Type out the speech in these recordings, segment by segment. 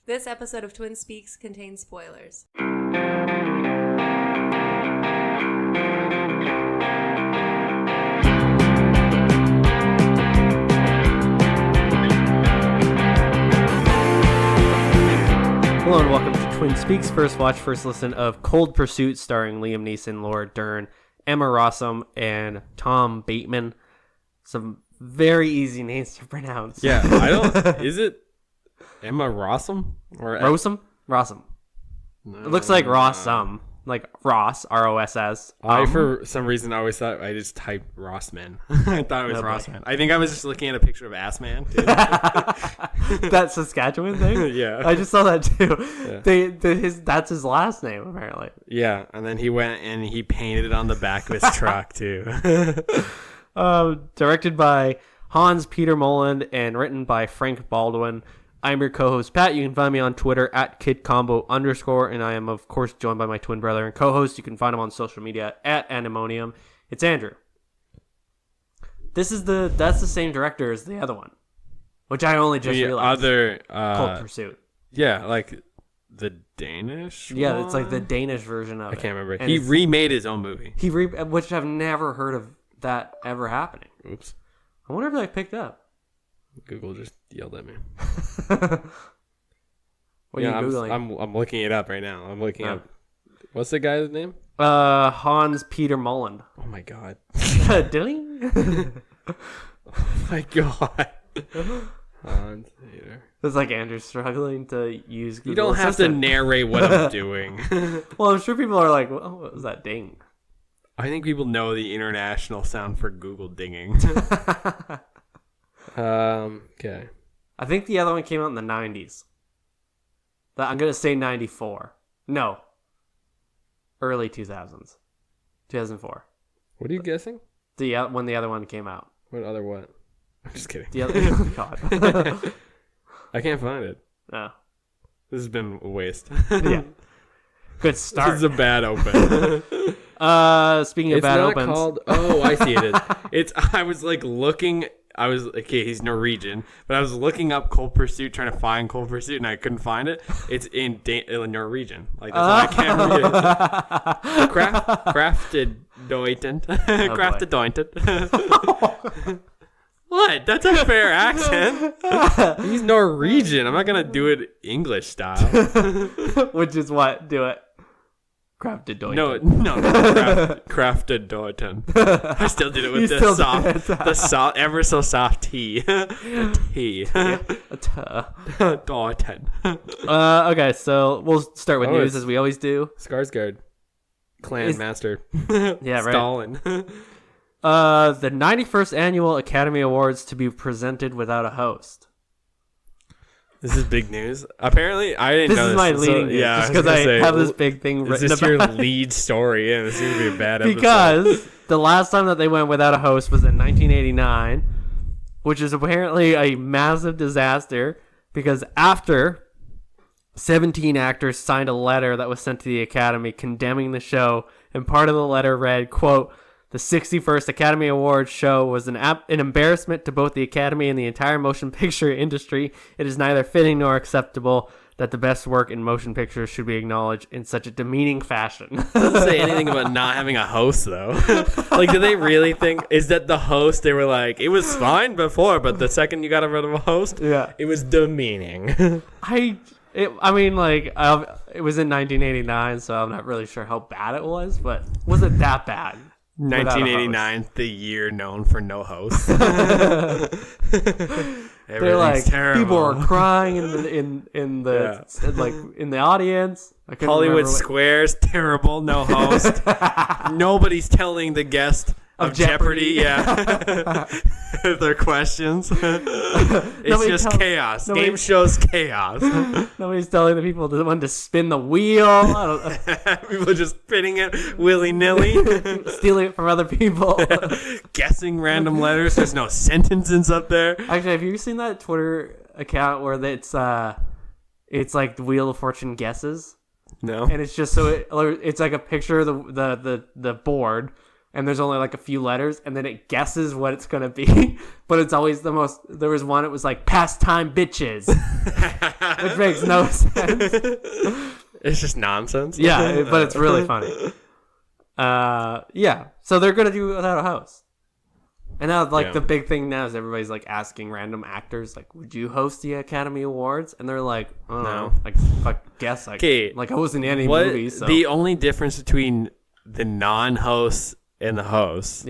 This episode of Twin Speaks contains spoilers. Hello and welcome to Twin Speaks First Watch, First Listen of Cold Pursuit, starring Liam Neeson, Laura Dern, Emma Rossum, and Tom Bateman. Some very easy names to pronounce. Yeah, I don't... Is it Emma Rossum? Or Rossum? Rossum. No, It looks like Rossum. Like Ross, R-O-S-S. I, for some reason, I always thought I just typed Rossman. I thought it was Rossman. I think I was just looking at a picture of Assman, too. That Saskatchewan thing? Yeah. I just saw that, too. Yeah. That's his last name, apparently. Yeah, and then he went and he painted it on the back of his truck, too. Directed by Hans Peter Moland and written by Frank Baldwin. I'm your co-host, Pat. You can find me on Twitter at KidCombo_, and I am, of course, joined by my twin brother and co-host. You can find him on social media at Animonium. It's Andrew. That's the same director as the other one, which I only just realized. Cold Pursuit. Yeah, like the Danish Yeah, one? it's like the Danish version of it. I can't remember. And He remade his own movie. which I've never heard of that ever happening. Oops. I wonder if that picked up. Google just yelled at me. What are you Googling? I'm looking it up right now. I'm looking up. What's the guy's name? Hans Peter Moland. Oh my god. Dilling? Oh my god. Hans Peter. It's like Andrew's struggling to use Google You don't have Assistant. to narrate what I'm doing. Well, I'm sure people are like, oh, what was that ding? I think people know the international sound for Google dinging. Okay. I think the other one came out in the 90s. I'm going to say 94. No. Early 2000s. 2004. What are you guessing? When the other one came out. What? I'm just kidding. The other God. I can't find it. No. This has been a waste. Yeah. Good start. This is a bad open. Speaking of bad opens. It's not called... Oh, I see it. I was like looking... okay, he's Norwegian, but I was looking up Cold Pursuit, trying to find Cold Pursuit, and I couldn't find it. It's in Norwegian. Like, that's why I can't read it. Crafted Deutend. Crafted Deutend. What? That's a fair accent. He's Norwegian. I'm not going to do it English style. Which is what? Do it. Crafted Deutend. No, crafted Deutend. I still did it with the soft, ever so soft T. T. Deutend. Okay, so we'll start with news as we always do. Skarsgård. Clan master. Yeah, right. Stalin. The 91st Annual Academy Awards to be presented without a host. This is big news. Apparently, I didn't know this. This is my leading news, just because I have this big thing written about it. Is this your lead story? Yeah, this is going to be a bad episode. Because the last time that they went without a host was in 1989, which is apparently a massive disaster, because after 17 actors signed a letter that was sent to the Academy condemning the show, and part of the letter read, quote, "The 61st Academy Awards show was an embarrassment to both the Academy and the entire motion picture industry. It is neither fitting nor acceptable that the best work in motion pictures should be acknowledged in such a demeaning fashion." Doesn't say anything about not having a host, though. Like, do they really think... Is that the host? They were like, it was fine before, but the second you got rid of a host, yeah, it was demeaning. It was in 1989, so I'm not really sure how bad it was, but was it that bad? 1989, the year known for no hosts. They're like, terrible. People are crying in the audience. Hollywood Squares, terrible, no host. Nobody's telling the guest of Jeopardy. Yeah. Their questions. It's just chaos. Game shows chaos. Nobody's telling the people when to spin the wheel. People just spinning it willy-nilly. Stealing it from other people. Guessing random letters. There's no sentences up there. Actually, have you seen that Twitter account where it's like the Wheel of Fortune guesses? No. And it's just it's like a picture of the board. and there's only like a few letters, and then it guesses what it's gonna be, but it's always the most. There was one. It was like pastime bitches, which makes no sense. It's just nonsense. Yeah, but it's really funny. Yeah. So they're gonna do without a host. And now, like, the big thing now is everybody's, like, asking random actors, like, would you host the Academy Awards? And they're like, I don't know. I guess I like, I wasn't in any movies, so. The only difference between the non-hosts and the hosts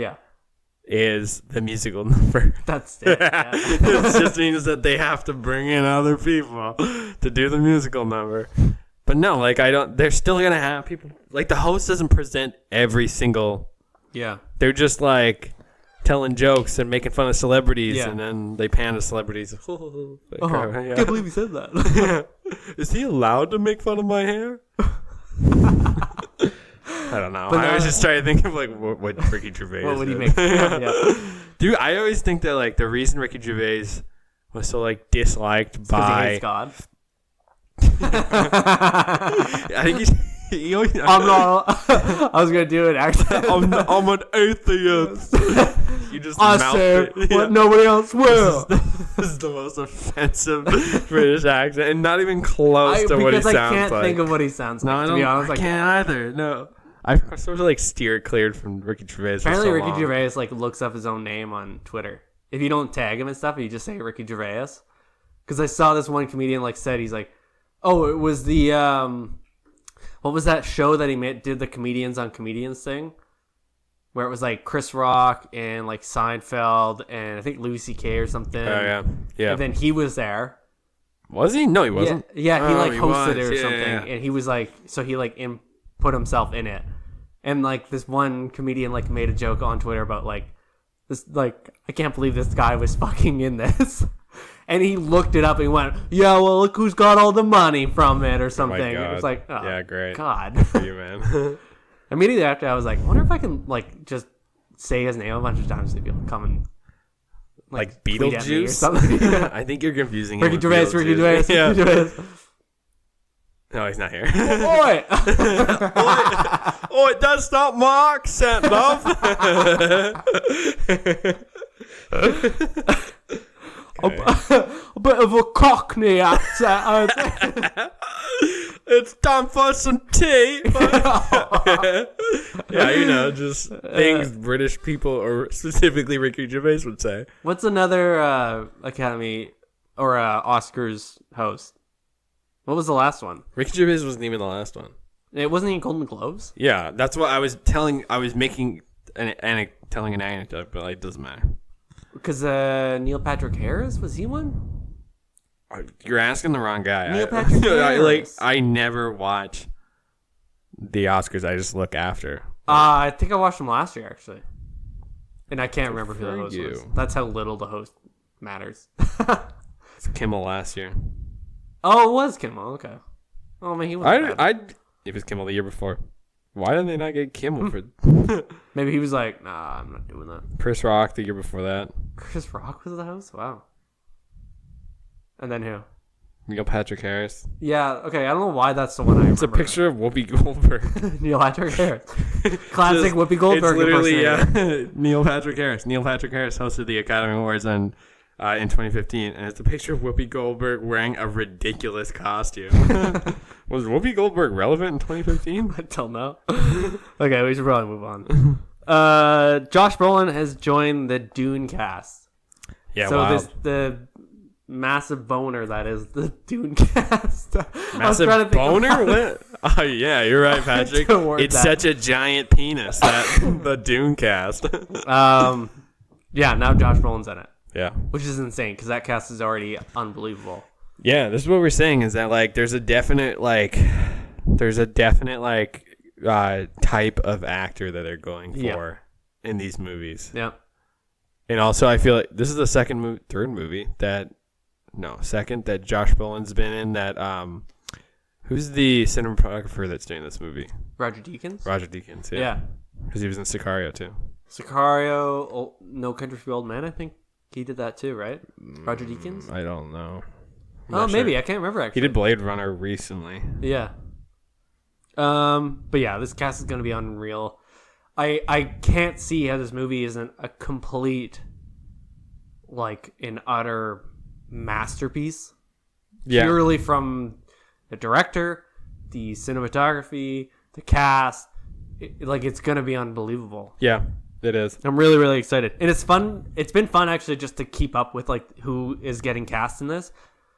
is the musical number. That's it. Yeah. It just means that they have to bring in other people to do the musical number. But no, like, they're still going to have people. Like, the host doesn't present every single. Yeah. They're just, like, telling jokes and making fun of celebrities, and then they pan to celebrities. Can't believe he said that. Is he allowed to make fun of my hair? I don't know. I was just trying to think of like what Ricky Gervais. What would he make? Dude, I always think that like the reason Ricky Gervais was so like disliked by he hates God. I think he always, I'm not. I was gonna do an accent. I'm an atheist. You just I say what nobody else will. This is the most offensive British accent, and not even close to what he sounds like. Because I can't think of what he sounds like. To be honest, I can't either. No, I've sort of like steered clear from Ricky Gervais. Apparently, Ricky Gervais like looks up his own name on Twitter. If you don't tag him and stuff, you just say Ricky Gervais. Because I saw this one comedian like said he's like, oh, it was the what was that show that he did the comedians on comedians thing? Where it was like Chris Rock and like Seinfeld and I think Louis C.K. or something. Oh, yeah. And then he was there. Was he? No, he wasn't. Yeah, he like hosted it or something. And he was like, so he like put himself in it. And like this one comedian like made a joke on Twitter about like this, like, I can't believe this guy was fucking in this. And he looked it up and he went, yeah, well, look who's got all the money from it or something. Oh my God. It was like, oh, yeah, great. God. Good for you, man. Immediately after, I was like, I wonder if I can, like, just say his name a bunch of times if he'll come and, like tweet at me or Beetlejuice? something. I think you're confusing him Ricky with Gervais, Beetlejuice. Ricky Gervais, Yeah. Ricky Gervais. No, he's not here. Oi! Oi, that's not my accent, love. A bit of a Cockney accent. It's time for some tea. Yeah, you know, just things British people, or specifically Ricky Gervais, would say. What's another Academy or Oscars host? What was the last one? Ricky Gervais wasn't even the last one. It wasn't even Golden Globes? Yeah, that's what I was telling. I was making telling an anecdote, but like, it doesn't matter. Because Neil Patrick Harris, was he one? You're asking the wrong guy. Neil Patrick Harris. I never watch the Oscars. I just look after. I think I watched them last year, actually. And I can't remember who the host you. was. That's how little the host matters. It's Kimmel last year. Oh, it was Kimmel. Okay. Oh, man, he was bad. It was Kimmel the year before. Why didn't they not get Kimmel for... Maybe he was like, nah, I'm not doing that. Chris Rock the year before that. Chris Rock was the host? Wow. And then who? Neil Patrick Harris. Yeah, okay, I don't know why that's the one I remember. It's a picture of Whoopi Goldberg. Neil Patrick Harris. Classic Whoopi Goldberg It's literally, impersonator. Neil Patrick Harris. Neil Patrick Harris hosted the Academy Awards in 2015, and it's a picture of Whoopi Goldberg wearing a ridiculous costume. Was Whoopi Goldberg relevant in 2015? I don't know. Okay, we should probably move on. Josh Brolin has joined the Dune cast. Yeah, so wow. the massive boner that is the Dune cast. Massive boner? What? Oh, yeah, you're right, Patrick. It's such a giant penis, that the Dune cast. Yeah, now Josh Brolin's in it. Yeah. Which is insane, because that cast is already unbelievable. Yeah, this is what we're saying, is that, like, there's a definite type of actor that they're going for in these movies. Yeah. And also, I feel like this is the second that Josh Brolin's been in that, who's the cinematographer that's doing this movie? Roger Deakins? Roger Deakins, yeah. Yeah. Because he was in Sicario, too. Sicario, No Country for Old Men, I think he did that too, right? Roger Deakins? I don't know. Oh, maybe. I can't remember, actually. He did Blade Runner recently. Yeah. But yeah, this cast is going to be unreal. I can't see how this movie isn't a complete, like, an utter masterpiece. Yeah. Purely from the director, the cinematography, the cast. It's going to be unbelievable. Yeah, it is. I'm really, really excited. And it's fun. It's been fun, actually, just to keep up with, like, who is getting cast in this.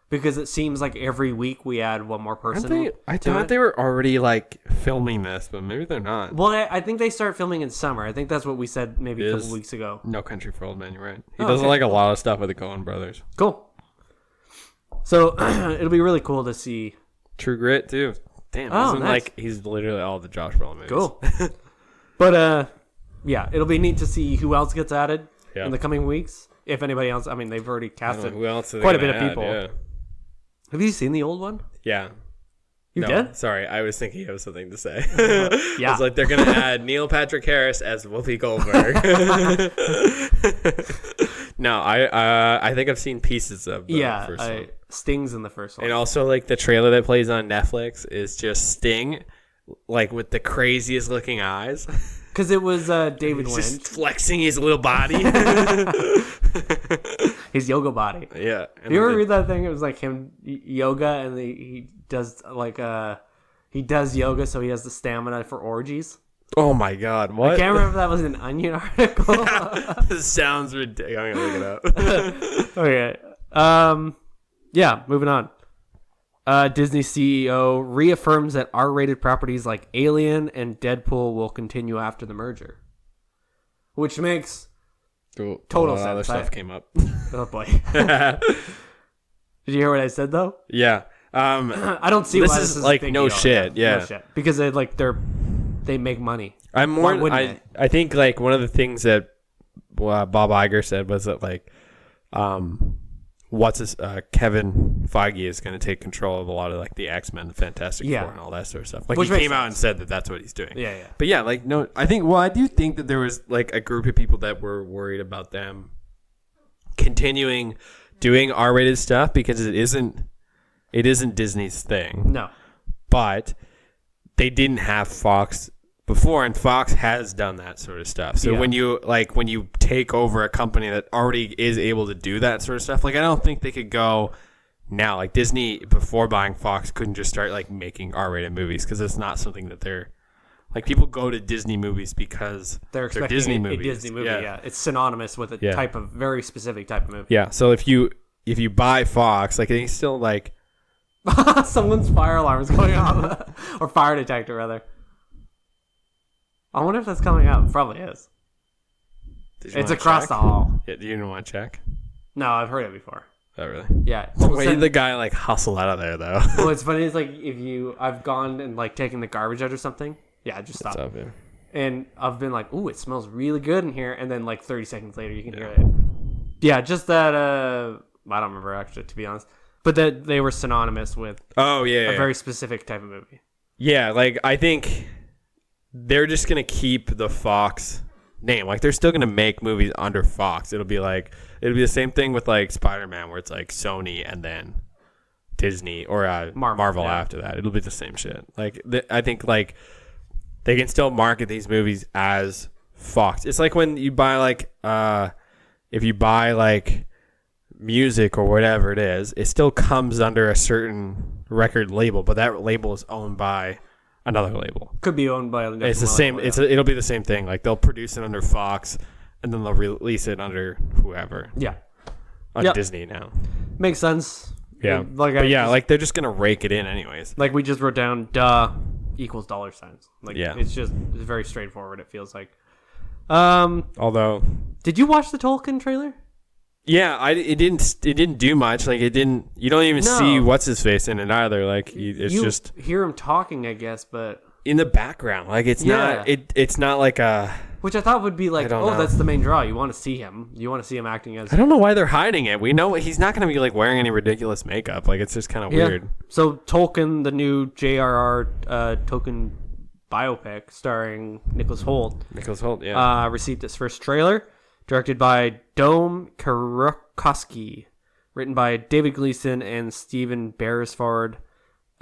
Because it seems like every week we add one more person. I thought they were already, like, filming this, but maybe they're not. Well, I think they start filming in summer. I think that's what we said maybe a couple weeks ago. No Country for Old Men, you're right. He does, like, a lot of stuff with the Coen brothers. Cool. So, it'll be really cool to see. True Grit, too. Damn, Oh, isn't, nice. like, he's literally all the Josh Brolin movies. Cool. But, yeah, it'll be neat to see who else gets added in the coming weeks. If anybody else, I mean, they've already casted who else quite a bit of people. Yeah. Have you seen the old one? Yeah. You did? Sorry, I was thinking of something to say. Yeah. I was like, they're going to add Neil Patrick Harris as Whoopi Goldberg. No, I think I've seen pieces of the first one. Sting's in the first one. And also, like, the trailer that plays on Netflix is just Sting, like, with the craziest looking eyes. Because it was David He's Lynch. just flexing his little body. His yoga body. Yeah. Do you ever read that thing? It was like him yoga, and he does he does yoga, so he has the stamina for orgies. Oh my God! What? I can't remember if that was an Onion article. This sounds ridiculous. I'm gonna look it up. Okay. Yeah. Moving on. Disney CEO reaffirms that R-rated properties like Alien and Deadpool will continue after the merger, which makes total sense. Other stuff came up. Oh boy. Did you hear what I said though? Yeah. I don't see this why is this is like a big no deal. shit. Yeah. No shit. Because they make money. I'm Why more. wouldn't they? I think like one of the things that Bob Iger said was that like, Kevin Feige is going to take control of a lot of like the X-Men, the Fantastic Four, and all that sort of stuff. Like Which he came out and said that that's what he's doing. Yeah, yeah. But yeah, like no, I think. Well, I do think that there was like a group of people that were worried about them continuing doing R-rated stuff because it isn't Disney's thing. No. But they didn't have Fox before, and Fox has done that sort of stuff. So when you take over a company that already is able to do that sort of stuff, like I don't think they could go now. Like Disney before buying Fox couldn't just start like making R-rated movies because it's not something that they're like. People go to Disney movies because They're expecting Disney a movies. Disney movie. Yeah. It's synonymous with a type of very specific type of movie. Yeah. So if you buy Fox, like they still like someone's fire alarm is going off or fire detector rather. I wonder if that's coming up. It probably is. It's across the hall. Yeah, do you want to check? No, I've heard it before. Oh, really? Yeah. The way the guy like hustle out of there though. Well, it's funny. It's like I've gone and like taken the garbage out or something. Yeah, just stop. What's up, yeah? And I've been like, ooh, it smells really good in here. And then like 30 seconds later, you can hear it. Yeah, just that. I don't remember actually, to be honest. But that they were synonymous with a very specific type of movie. Yeah, like I think they're just gonna keep the Fox name. Like they're still gonna make movies under Fox. It'll be the same thing with like Spider-Man, where it's like Sony and then Disney or Marvel after that. It'll be the same shit. Like I think like they can still market these movies as Fox. It's like when you buy like if you buy like music or whatever it is, it still comes under a certain record label, but that label is owned by another label. Could be owned by a different It's the same. label, It'll be the same thing. Like they'll produce it under Fox, and then they'll release it under whoever. Yeah. On Disney now. Makes sense. Yeah. Like they're just gonna rake it in anyways. Like we just wrote down equals dollar signs. Like it's very straightforward. It feels like. Although, did you watch the Tolkien trailer? Yeah, it didn't do much. Like it didn't. You don't even see what's his face in it either. Like you just hear him talking, I guess, but in the background. Like it's not. It's not like a. Which I thought would be like, know. That's the main draw. You want to see him. You want to see him acting as. I don't know why they're hiding it. We know he's not going to be like wearing any ridiculous makeup. Like it's just kind of weird. So Tolkien, the new J.R.R. Tolkien biopic starring Nicholas Hoult. Received its first trailer. Directed by Dome Karokowski. Written by David Gleason and Stephen Beresford.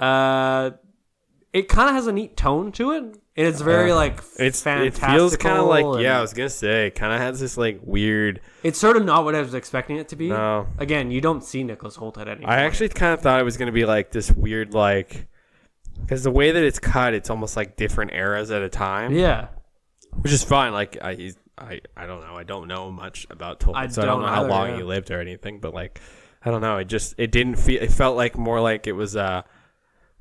It kind of has a neat tone to it. And it's very like it fantastical. feels kind of like and I was gonna say, it kind of has this like weird. It's sort of not what I was expecting it to be. No, again, you don't see Nicholas Hoult at any point. I actually kind of thought it was gonna be like this weird like, because the way that it's cut, it's almost like different eras at a time. Yeah, which is fine. Like I don't know. I don't know much about Tolkien, so I don't know how long he lived or anything. But like, I don't know. It didn't feel. It felt like more like it was felt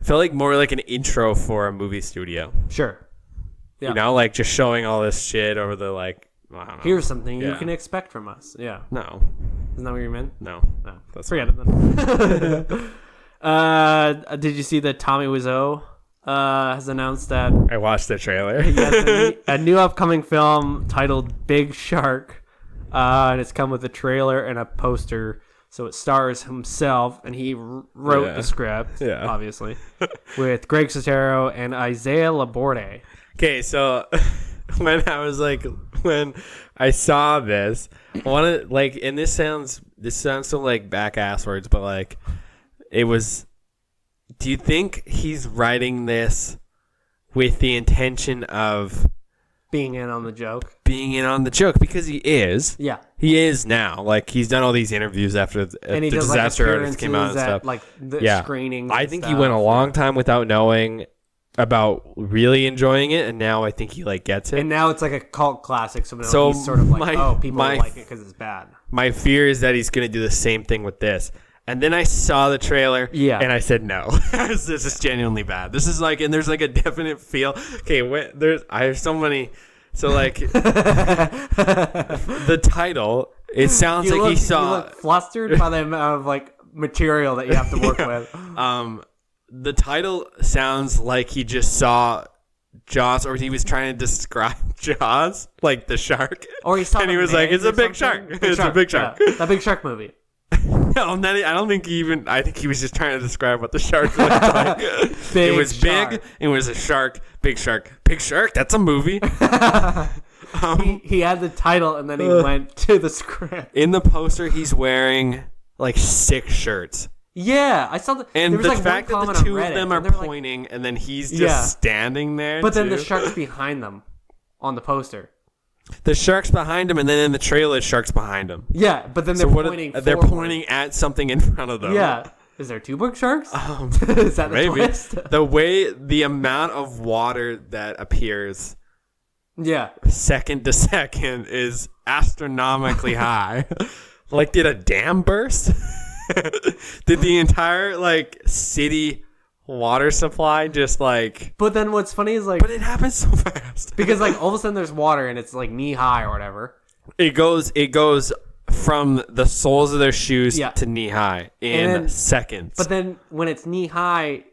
like more like an intro for a movie studio. Sure. Yeah. You know, like just showing all this shit over the like. I don't know. Here's something you can expect from us. Yeah. No. Isn't that what you meant? No. That's forget it then. Did you see that Tommy Wiseau has announced that I watched the trailer. he has a new upcoming film titled Big Shark, and it's come with a trailer and a poster. So it stars himself, and he wrote the script, obviously, with Greg Sestero and Isaiah Laborde. Okay, so when I saw this, and this sounds so like back-ass words, but like it was. Do you think he's writing this with the intention of being in on the joke? Being in on the joke, because he is. Yeah. He is now. Like, he's done all these interviews after the Disaster Artist came out and stuff. Like the screenings. I think he went a long time without knowing about really enjoying it, and now I think he like gets it. And now it's like a cult classic, so he's sort of like, people like it because it's bad. My fear is that he's going to do the same thing with this. And then I saw the trailer, and I said, no, this is genuinely bad. This is like, and there's like a definite feel. Okay, I have so many. So like, the title, it sounds like he saw. You look flustered by the amount of like material that you have to work with. The title sounds like he just saw Jaws, or he was trying to describe Jaws, like the shark. Or he saw, and he was like, "It's a big shark. It's a big shark. Yeah, that Big Shark movie." No, I don't think he even. I think he was just trying to describe what the shark looked like. It was shark. big. It was a shark. Big shark. Big shark. That's a movie. He had the title, and then he went to the script. In the poster, he's wearing like 6 shirts. Yeah, I saw and there was the like fact that the two of them are pointing, and then he's just standing there. But then the shark's behind them on the poster. The shark's behind him, and then in the trailer, shark's behind him. Yeah, but then they're pointing. They're pointing at something in front of them. Yeah, is there 2 big sharks? Is that the twist? The amount of water that appears, second to second, is astronomically high. Like, did a dam burst? Did the entire like city water supply just like? But then what's funny is like, but it happens so fast because like all of a sudden there's water and it's like knee high or whatever. It goes from the soles of their shoes to knee high in seconds. But then when it's knee high,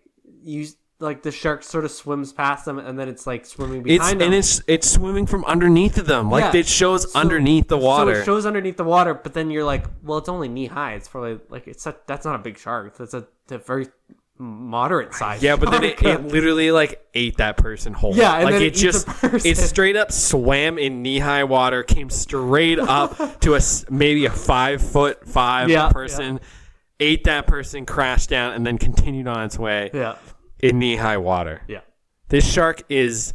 you like the shark sort of swims past them and then it's like swimming behind them. And it's swimming from underneath of them. Like it shows underneath the water. So it shows underneath the water, but then you're like, well, it's only knee high. It's probably like that's not a big shark. That's a very moderate size. Yeah, but then it literally like ate that person whole. Yeah, and like then it straight up swam in knee high water, came straight up to maybe a 5'5" person, ate that person, crashed down, and then continued on its way. Yeah. In knee-high water. Yeah. This shark is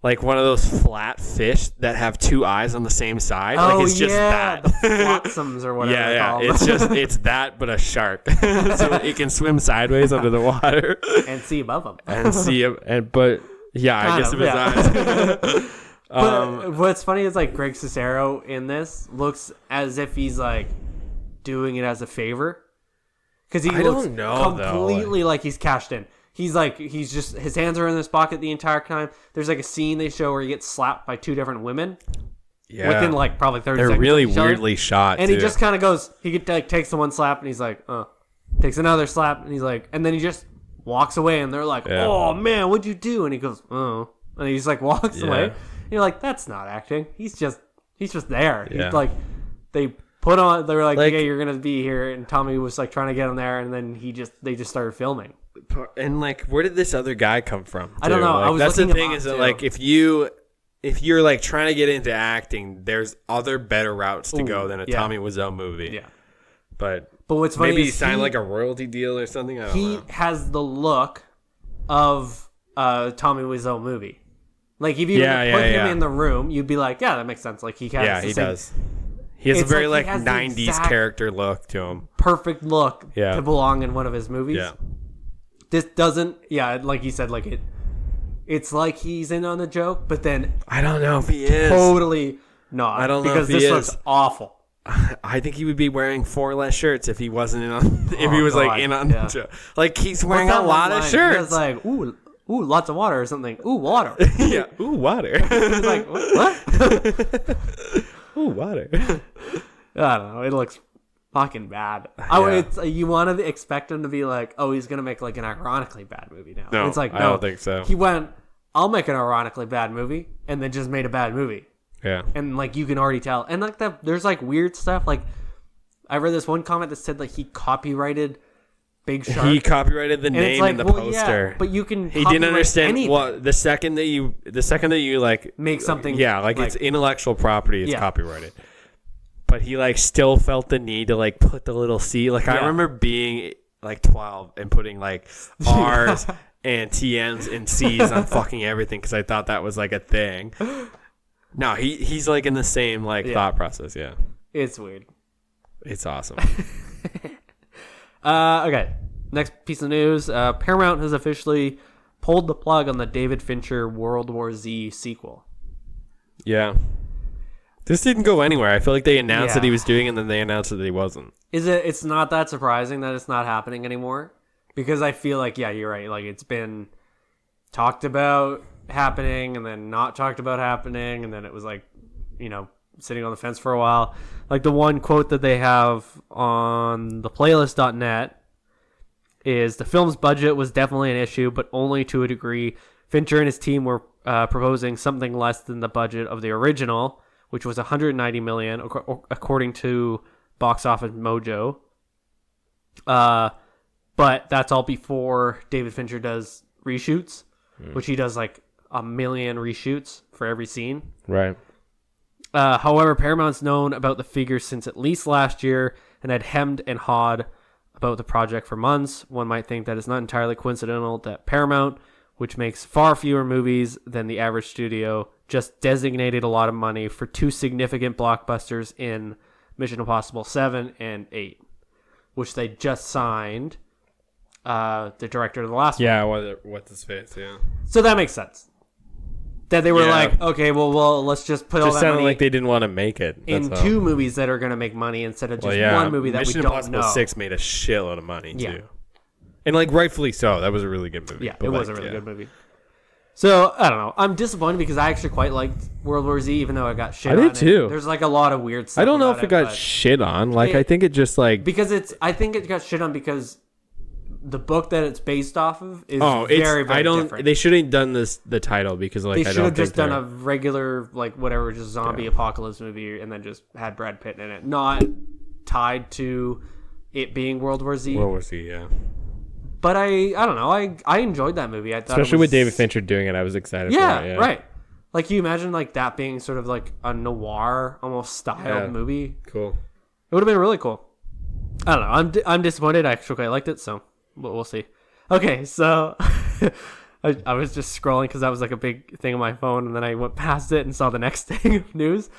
like one of those flat fish that have 2 eyes on the same side. Oh, like it's just that. The flotsams or whatever they call them. It's that, but a shark. So it can swim sideways under the water. And see above them. I guess of his eyes. But what's funny is like Greg Sestero in this looks as if he's like doing it as a favor. Because he looks completely like he's cashed in. He's just, his hands are in his pocket the entire time. There's like a scene they show where he gets slapped by 2 different women. Yeah. Within like probably 30 seconds. They're really weirdly shot. And he just kind of goes, takes the one slap and he's like, takes another slap and he's like, and then he just walks away and they're like, oh man, what'd you do? And he goes, oh. And he just like walks away. And you're like, that's not acting. He's just there. Yeah. He's like, they were like, yeah, you're going to be here. And Tommy was like trying to get him there. And then they just started filming. And like, where did this other guy come from? Too? I don't know. Like, that's the thing is that like, if you're like trying to get into acting, there's other better routes to go than a Tommy Wiseau movie. Yeah. But what's funny maybe he signed like a royalty deal or something. I don't know. He has the look of a Tommy Wiseau movie. Like if you put him yeah. in the room, you'd be like, yeah, that makes sense. Like he does. He has a It's very like like he has the 90s exact character look to him. perfect look Yeah. to belong in one of his movies. Yeah. This doesn't. Yeah, like you said, like it. It's like he's in on the joke, but then I don't know if he is. totally not. I don't know because if he this is. looks awful. I think he would be wearing 4 less shirts if he wasn't in on. If he was God, like in on yeah. the joke. Like he's wearing What's a that lot one of line? shirts. He was like, ooh, lots of water or something. Ooh, water. Yeah. Ooh, water. It's like what? Ooh, water. I don't know. It looks fucking bad. You want to expect him to be like, oh, he's gonna make like an ironically bad movie now. No, it's like, no, I don't think so. He went, I'll make an ironically bad movie, and then just made a bad movie. Yeah. And like you can already tell. And like there's like weird stuff. Like I read this one comment that said like he copyrighted Big Shark. He copyrighted the and it's name like, in the well, poster. Yeah, but you can. He didn't understand. anything. Well, the second that you like Make something. yeah, like it's intellectual property. It's Yeah. copyrighted. But he like still felt the need to like put the little C. Like I Yeah. remember being like 12 and putting like R's and TNs and C's on fucking everything because I thought that was like a thing. No, he's like in the same like thought process. Yeah, It's weird. it's awesome. Okay. Next piece of news. Paramount has officially pulled the plug on the David Fincher World War Z sequel. Yeah. This didn't go anywhere. I feel like they announced Yeah. that he was doing it and then they announced that he wasn't. It's not that surprising that it's not happening anymore. Because I feel like, yeah, you're right. Like it's been talked about happening and then not talked about happening. And then it was like, sitting on the fence for a while. Like the one quote that they have on the playlist.net is the film's budget was definitely an issue, but only to a degree. Fincher and his team were proposing something less than the budget of the original, which was $190 million, according to Box Office Mojo. But that's all before David Fincher does reshoots, which he does like 1 million reshoots for every scene. Right. However, Paramount's known about the figures since at least last year and had hemmed and hawed about the project for months. One might think that it's not entirely coincidental that Paramount, which makes far fewer movies than the average studio, just designated a lot of money for 2 significant blockbusters in Mission Impossible 7 and 8, which they just signed the director of the last one. Yeah, what's his face, yeah. So that makes sense. That they were like, okay, well, let's just put all Just that sounded money like they didn't want to make it. in That's all. 2 movies that are going to make money instead of just Well, yeah. one movie that Mission we don't Impossible know. 6 made a shitload of money, Yeah. too. And, like, rightfully so. That was a really good movie. Yeah, But, it like, was a really good movie. So, I don't know. I'm disappointed because I actually quite liked World War Z, even though I got shit I on did it. too. There's like a lot of weird stuff I don't know about if it got but- shit on. Like, It- I think it just, like... I think it got shit on because the book that it's based off of is it's... very, very I don't... different. They shouldn't have done the title because, like, They I should don't have just think done a regular, like, whatever, just zombie apocalypse movie and then just had Brad Pitt in it. Not tied to it being World War Z. World War Z, yeah. But I don't know. I enjoyed that movie. I thought Especially it was, with David Fincher doing it, I was excited Yeah, for it. Yeah, right. Like, can you imagine, like, that being sort of like a noir, almost styled Yeah. movie? Cool. It would have been really cool. I don't know. I'm disappointed. I actually quite liked it, so we'll see. Okay, so I was just scrolling because that was like a big thing on my phone, and then I went past it and saw the next thing of news.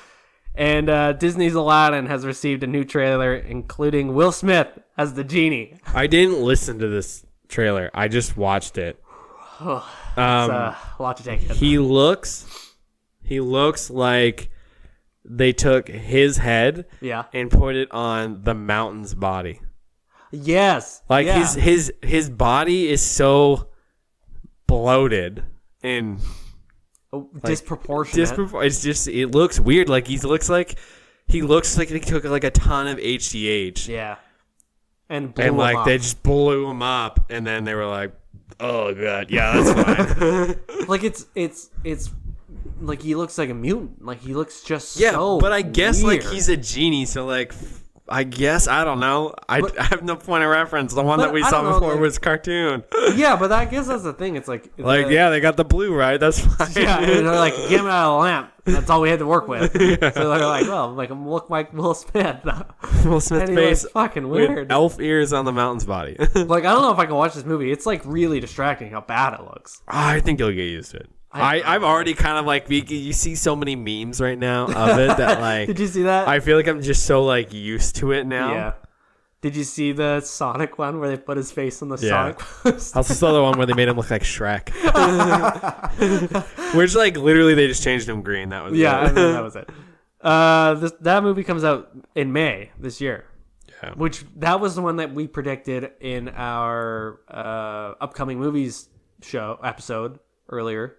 And Disney's Aladdin has received a new trailer, including Will Smith as the genie. I didn't listen to this trailer. I just watched it. It's a lot to take in. He looks like they took his head Yeah. and put it on the mountain's body. Yes. Like yeah. his body is so bloated and disproportionate. it's just it looks weird. Like he looks like they took like a ton of HGH. Yeah. And blew And him like up. they just blew him up and then they were like, "Oh god, yeah, that's fine." Like it's like he looks like a mutant. Like he looks just Yeah, so but I guess weird. like he's a genie, so like I guess I don't know. I have no point of reference. The one But that we I saw don't know, before like- was cartoon. Yeah, but I guess that's the thing. It's like Yeah, they got the blue right. That's fine. Yeah, and they're like, get him out of the lamp. That's all we had to work with. So they're like, well, like him look like Will Smith. Will Smith's And he face looks fucking with weird. elf ears on the mountain's body. Like I don't know if I can watch this movie. It's like really distracting how bad it looks. I think you'll get used to it. I've already kind of like you see so many memes right now of it that like. Did you see that? I feel like I'm just so like used to it now. Yeah. Did you see the Sonic one where they put his face on the Sonic post? I also saw the one where they made him look like Shrek. Which like literally they just changed him green. That was I mean, that was it. That movie comes out in May this year. Yeah. Which that was the one that we predicted in our upcoming movies episode earlier.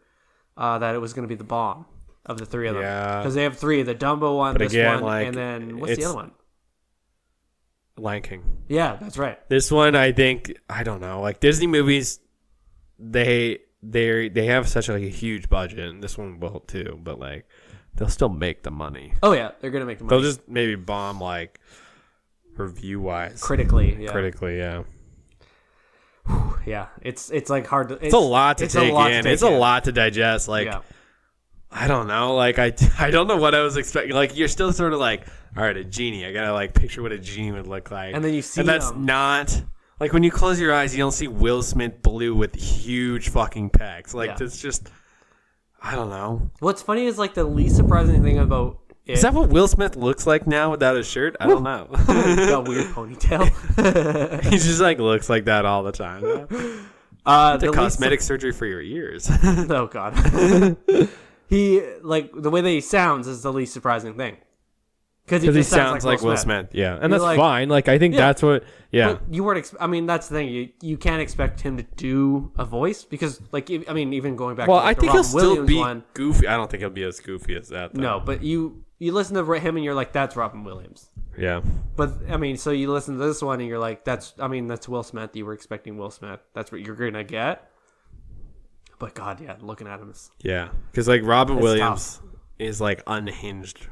That it was going to be the bomb of the three of them. Yeah. Because they have three: the Dumbo one, But this again, one, like, and then what's the other one? Lion King. Yeah, that's right. This one, I think, I don't know. Like Disney movies, they have such like a huge budget, and this one will too. But like, they'll still make the money. Oh yeah, they're gonna make the money. They'll just maybe bomb like review wise, critically. Yeah. critically, yeah. Yeah, it's like hard to. It's a lot to take in. It's a lot to digest. Like, yeah. I don't know. Like, I don't know what I was expecting. Like, you're still sort of like, all right, a genie. I gotta like picture what a genie would look like. And then you see, and that's not like when you close your eyes, you don't see Will Smith blue with huge fucking pecs. Like, it's just, I don't know. What's funny is like the least surprising thing about it. Is that what Will Smith looks like now without his shirt? I don't know. He's got a weird ponytail. He just like looks like that all the time. The cosmetic surgery for your ears. Oh god. He like the way that he sounds is the least surprising thing. Because he sounds like Will Smith. Yeah, and that's like, fine. Like I think that's what. Yeah, but you weren't. I mean, that's the thing. You can't expect him to do a voice because, like, I mean, even going back. Well, to, like, I think Robin he'll still Williams be one, goofy. I don't think he'll be as goofy as that. Though. No, but you listen to him and you're like, that's Robin Williams. Yeah. But I mean, so you listen to this one and you're like, that's Will Smith. You were expecting Will Smith. That's what you're gonna get. But God, yeah, looking at him is because like Robin Williams tough. Is like unhinged.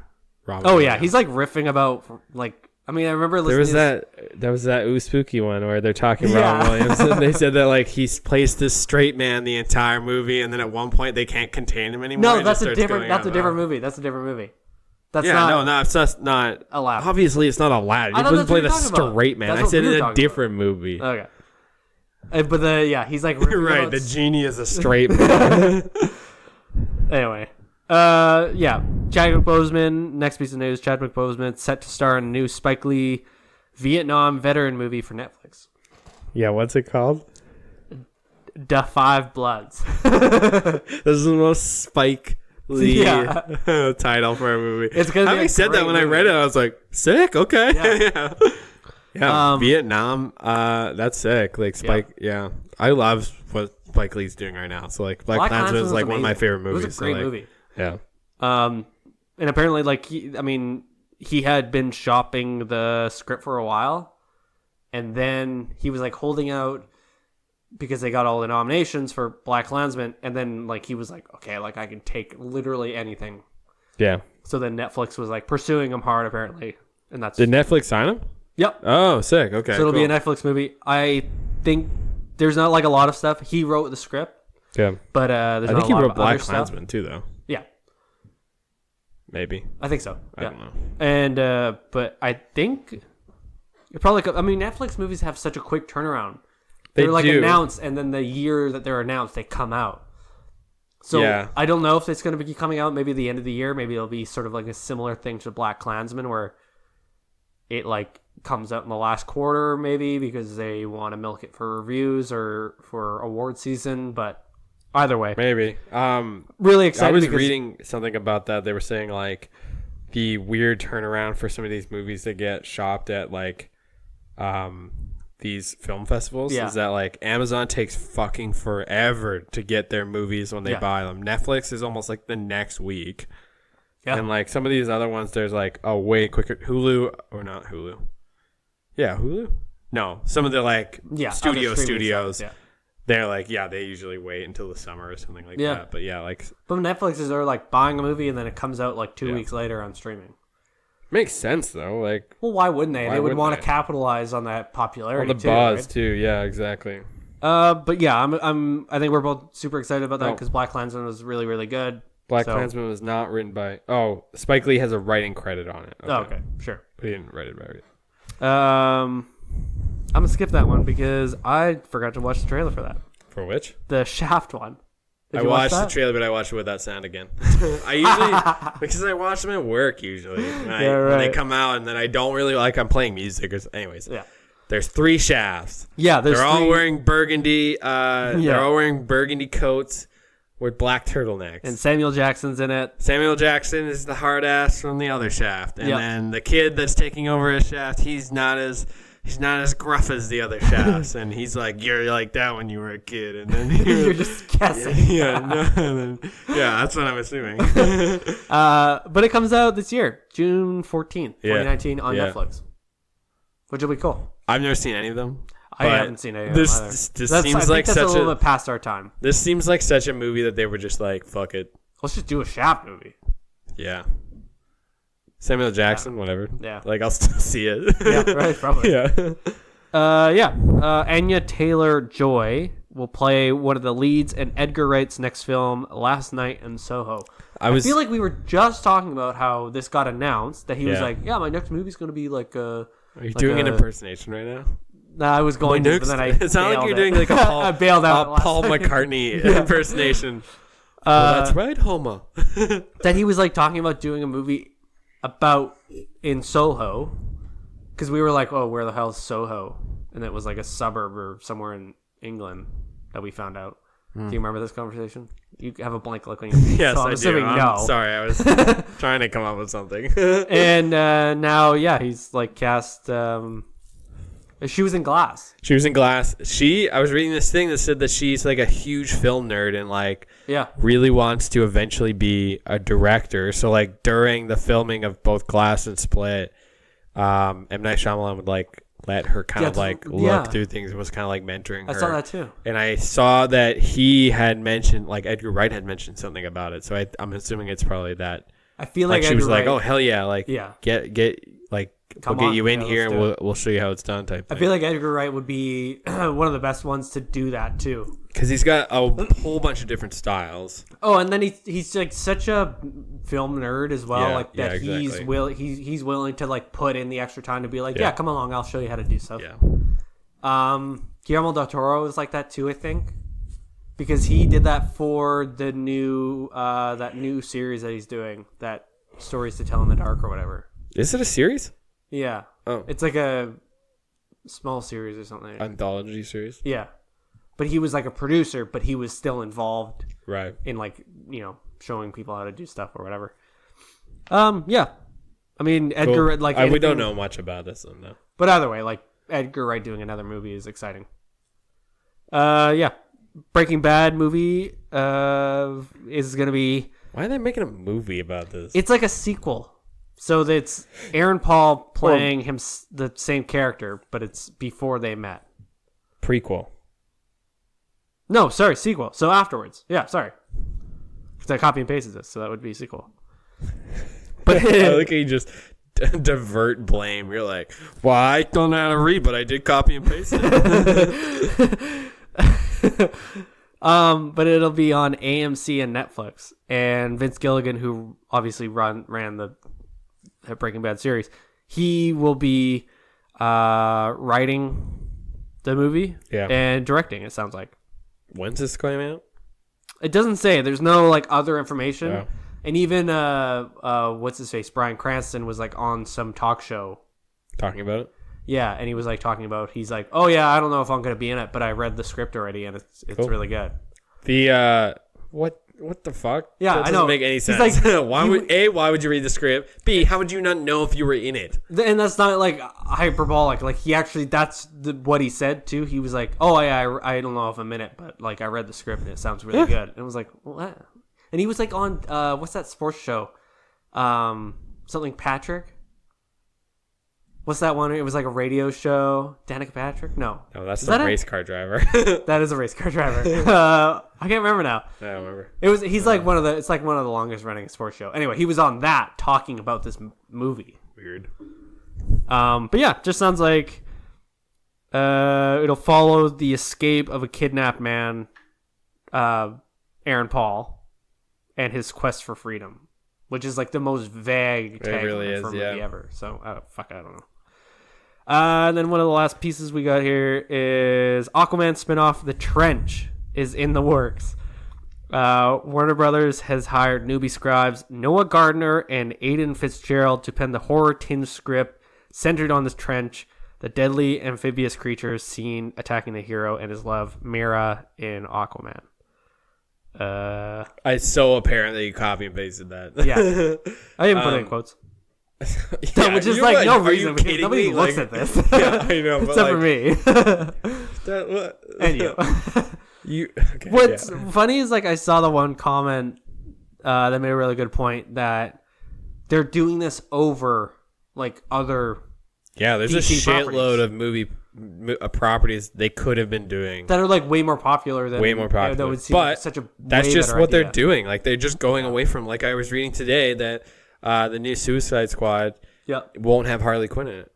Robin Williams. He's like riffing about like. I mean, I remember listening. There was that Ooh Spooky one where they're talking Robin Williams, and they said that like he's plays this straight man the entire movie, and then at one point they can't contain him anymore. No, that's a different. That's a different movie. That's a different movie. That's it's just not Aladdin. Obviously, it's not Aladdin. He doesn't play the straight man. I said in a different movie. Okay. But he's like right. The genie is a straight man. Anyway, Chadwick Boseman. Next piece of news: Chadwick Boseman set to star in a new Spike Lee Vietnam veteran movie for Netflix. Yeah, what's it called? Da Five Bloods. This is the most Spike Lee title for a movie. It's gonna be Having said that, when I read it, I was like, sick. Okay. Yeah, Vietnam. That's sick. Like Spike. Yeah, I love what Spike Lee's doing right now. So like Black Klansman is like one of my favorite movies. It was a great movie. Yeah. And apparently, like he had been shopping the script for a while, and then he was like holding out because they got all the nominations for Black Klansman, and then like he was like, okay, like I can take literally anything. Yeah. So then Netflix was like pursuing him hard, apparently, and that's. Did Netflix sign him? Yep. Oh, sick. Okay. So it'll be a Netflix movie. I think there's not like a lot of stuff. He wrote the script. Yeah. But there's I not think a he lot wrote of Black other Klansman stuff. too, though. Yeah. Maybe. I think so. I don't know. And but I think it probably. I mean, Netflix movies have such a quick turnaround. They're like announced, and then the year that they're announced, they come out. So I don't know if it's going to be coming out maybe the end of the year. Maybe it'll be sort of like a similar thing to Black Klansman, where it like comes out in the last quarter, maybe because they want to milk it for reviews or for award season. But either way, maybe. Really excited. I was reading something about that. They were saying like the weird turnaround for some of these movies that get shopped at like these film festivals is that like Amazon takes fucking forever to get their movies when they buy them. Netflix is almost like the next week. Yeah. And like some of these other ones, there's like way quicker. Hulu or not Hulu? Yeah, Hulu. No, some of the like studios. Yeah. They're like they usually wait until the summer or something like that. But but Netflix is like buying a movie and then it comes out like 2 weeks later on streaming. Makes sense though. Like, well, why wouldn't they? They would want to capitalize on that popularity, on the buzz too. Yeah, exactly. But yeah, I think we're both super excited about that because Black Klansman was really, really good. Black Klansman was not written by. Oh, Spike Lee has a writing credit on it. Okay, sure. But he didn't write it by it. I'm gonna skip that one because I forgot to watch the trailer for that. For which? The Shaft one. Did I you watch watched the that? trailer, but I watched it without sound again. I usually, because I watch them at work usually. When they come out, and then I don't really like, I'm playing music. Anyways, Yeah. There's 3 shafts. Yeah, They're all three- wearing burgundy. They're all wearing burgundy coats with black turtlenecks. And Samuel Jackson's in it. Samuel Jackson is the hard ass from the other shaft, and Yep. then the kid that's taking over his shaft, he's not as gruff as the other shafts, and he's like, you're like that when you were a kid, and then You're just guessing. That's what I'm assuming. But it comes out this year, June 14th, 2019 on Yeah. Netflix, which will be cool. I've never seen any of them. I but haven't seen any of them either. This I seems think like that's such a little bit past our time. This seems like such a movie that they were just like, fuck it. Let's just do a Shaft movie. Yeah. Samuel Jackson, whatever. Yeah. Like, I'll still see it. Yeah, right, probably. Yeah. Anya Taylor-Joy will play one of the leads in Edgar Wright's next film, Last Night in Soho. I feel like we were just talking about how this got announced, that he was like, yeah, my next movie's going to be like a... Are you doing an impersonation right now? Nah, I was going to, but then I It's not like you're doing like a Paul, I bailed out Paul McCartney impersonation. That's right, Homo. That he was like talking about doing a movie about in Soho, because we were like, oh, where the hell is Soho? And it was like a suburb or somewhere in England that we found out. Do you remember this conversation? You have a blank look on your face. Yes, so I'm I assuming do. no. I'm sorry, I was trying to come up with something. And now, he's like cast. She was in Glass. She was in Glass. I was reading this thing that said that she's like a huge film nerd and like really wants to eventually be a director. So like during the filming of both Glass and Split, M. Night Shyamalan would like let her kind of like look through things and was kind of like mentoring her. I saw that too. And I saw that he had mentioned, like Edgar Wright had mentioned something about it. So I'm assuming it's probably that. I feel like she Edgar was like, Wright, oh hell yeah, like get like Come we'll on. get you in Yeah, here let's and do it. we'll show you how it's done type thing. I feel like Edgar Wright would be one of the best ones to do that too. Because he's got a whole bunch of different styles. Oh, and then he's like such a film nerd as well, Yeah, like that exactly. he's willing to like put in the extra time to be like, yeah, come along, I'll show you how to do stuff. Yeah. Guillermo del Toro is like that too, I think, because he did that for the new that new series that he's doing, that Stories to Tell in the Dark or whatever. Is it a series? Yeah. Oh. It's like a small series or something. Anthology series? Yeah. But he was like a producer, but he was still involved Right. in like, showing people how to do stuff or whatever. Yeah. I mean, Edgar, Cool. like... we don't know much about this one, though. But either way, like, Edgar Wright doing another movie is exciting. Yeah. Breaking Bad movie is going to be... Why are they making a movie about this? It's like a sequel. So that's Aaron Paul playing the same character, but it's before they met. Prequel. No, sorry, sequel. So afterwards. Yeah, sorry. Because I copy and pasted this, so that would be a sequel. But I like how you just divert blame. You're like, well, I don't know how to read, but I did copy and paste it. But it'll be on AMC and Netflix. And Vince Gilligan, who obviously ran the Breaking Bad series, he will be writing the movie and directing, it sounds like. When's this coming out? It doesn't say. There's no like other information. Oh. And even what's his face? Bryan Cranston was like on some talk show. Talking about it? Yeah, and he was like talking about, he's like, oh yeah, I don't know if I'm gonna be in it, but I read the script already and it's Cool. really good. The what the fuck? Yeah, that I doesn't know. make any He's sense. like- why would you read the script? B, how would you not know if you were in it? And that's not like hyperbolic. Like he actually, that's what he said too. He was like, "Oh yeah, I don't know if I'm in it, but like I read the script and it sounds really good." And I was like, "What?" And he was like on what's that sports show? Something Patrick. What's that one? It was like a radio show. Danica Patrick? No, No, that's Is the that it? race car driver. that is a race car driver. I can't remember now. I don't remember. He's like one of the. It's like one of the longest running sports show. Anyway, he was on that talking about this movie. Weird. But yeah, just sounds like it'll follow the escape of a kidnapped man, Aaron Paul, and his quest for freedom, which is like the most vague tagline really for a is, movie yeah. ever. So I don't know. And then one of the last pieces we got here is Aquaman spinoff The Trench is in the works. Warner Brothers has hired newbie scribes Noah Gardner and Aidan Fitzgerald to pen the horror-tinged script centered on this trench, the deadly amphibious creatures seen attacking the hero and his love, Mira, in Aquaman. It's so apparent that you copy and pasted that. Yeah. I didn't put it in quotes. Yeah, which is you're like no are reason you because kidding nobody me? looks Like, at this. Yeah, I know. Except but for me. That, And you. You. Okay, What's yeah. funny is like I saw the one comment that made a really good point that they're doing this over like other Yeah, there's DC a shitload properties. of movie properties they could have been doing. that are like way more popular than Way more popular. That would seem But like such a That's way just better what they're idea. doing. Like they're just going away from. Like I was reading today that the new Suicide Squad Yeah, won't have Harley Quinn in it.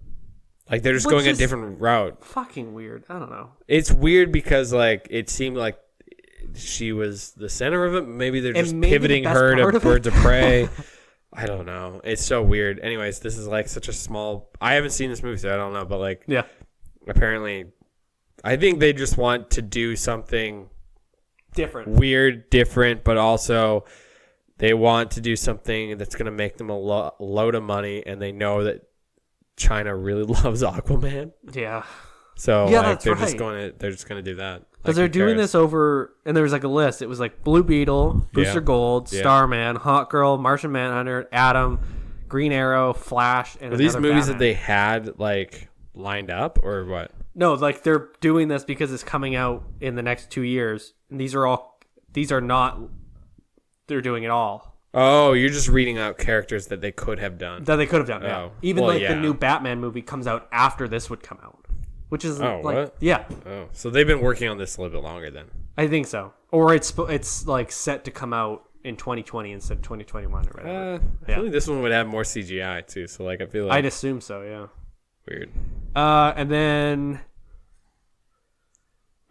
Like they're just Which going a is- different route. fucking weird. I don't know. It's weird because like it seemed like she was the center of it. Maybe they're And just maybe the pivoting best her part to of it- Birds of Prey. I don't know. It's so weird. Anyways, this is like such a small. I haven't seen this movie, so I don't know. But like, Yeah, apparently, I think they just want to do something different. weird, different, but also they want to do something that's going to make them a load of money, and they know that China really loves Aquaman. Yeah, So Yeah, like that's they're right. just gonna do that. because they're doing this over, and there was like a list. It was like Blue Beetle, Booster Yeah. Gold, Yeah. Starman, Hawk Girl, Martian Manhunter, Atom, Green Arrow, Flash, and Are these another movies Batman. that they had like lined up or what? No, like they're doing this because it's coming out in the next 2 years. And these are not. They're doing it all Oh, you're just reading out characters that they could have done. that they could have done. Yeah. Oh. Even Well, like yeah. the new Batman movie comes out after this would come out, which is Oh, like what? yeah, Oh, so they've been working on this a little bit longer then. I think so. Or it's like set to come out in 2020 instead of 2021 or whatever. I Yeah. feel like this one would have more CGI too. So like I feel like I'd assume so. Yeah. weird. And then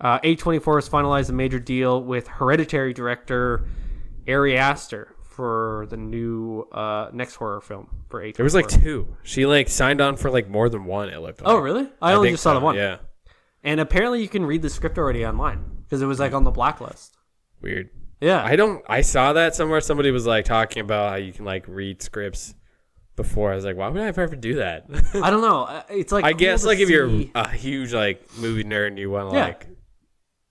A24 has finalized a major deal with Hereditary director Ari Aster for the new next horror film for A24. There was like two. She like signed on for like more than one. It looked like. Oh, really? I only think just saw the so, one. Yeah. And apparently you can read the script already online because it was like on the blacklist. Weird. Yeah. I saw that somewhere. Somebody was like talking about how you can like read scripts before. I was like, why would I ever do that? I don't know. It's like I cool guess to like if you're see- a huge like movie nerd and you want to Yeah. like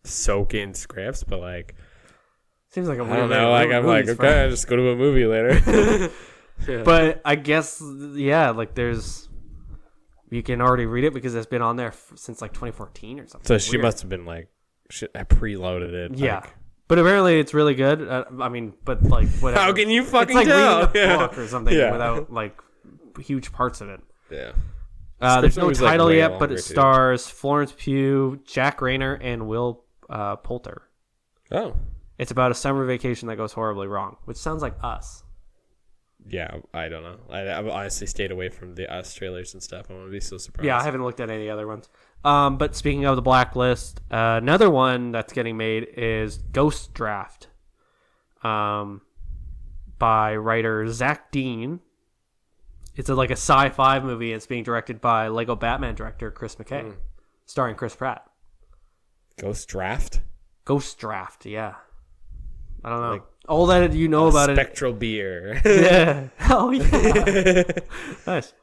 soak in scripts, but like seems like a I weird don't way to know, like ruin I'm like movies, okay, I'll just go to a movie later. Yeah. But I guess yeah, like there's you can already read it because it's been on there since like 2014 or something. So she Weird. must have been like I preloaded it. Yeah. like- But apparently it's really good. I mean, but like whatever. How can you fucking it's like tell? reading a Yeah. book or something Yeah. without like huge parts of it. yeah. There's Script's no always, like, title way yet, but longer, it too. stars Florence Pugh, Jack Rayner, and Will Poulter. Oh. It's about a summer vacation that goes horribly wrong, which sounds like us. Yeah, I don't know. I've honestly stayed away from the Us trailers and stuff. I want to be so surprised. Yeah, I haven't looked at any other ones. But speaking of the blacklist, another one that's getting made is Ghost Draft, by writer Zach Dean. It's like a sci-fi movie. It's being directed by Lego Batman director Chris McKay, starring Chris Pratt. Ghost Draft? Ghost Draft, yeah. I don't know. Like all that you know about Spectral beer. it. Yeah. Oh yeah. Nice.